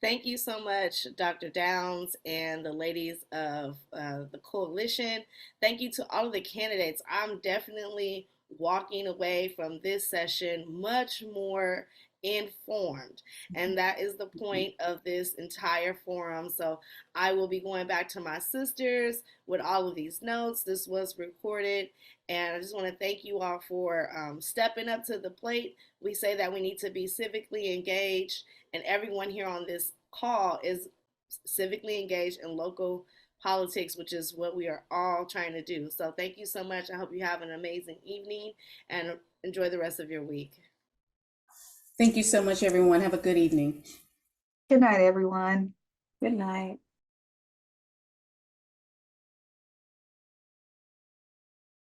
S3: Thank you so much, Dr. Downs and the ladies of the coalition. Thank you to all of the candidates. I'm definitely walking away from this session much more informed. And that is the point of this entire forum. So I will be going back to my sisters with all of these notes. This was recorded. And I just want to thank you all for stepping up to the plate. We say that we need to be civically engaged, and everyone here on this call is civically engaged in local politics, which is what we are all trying to do. So thank you so much. I hope you have an amazing evening and enjoy the rest of your week.
S2: Thank you so much, everyone. Have a good evening.
S4: Good night, everyone.
S9: Good night.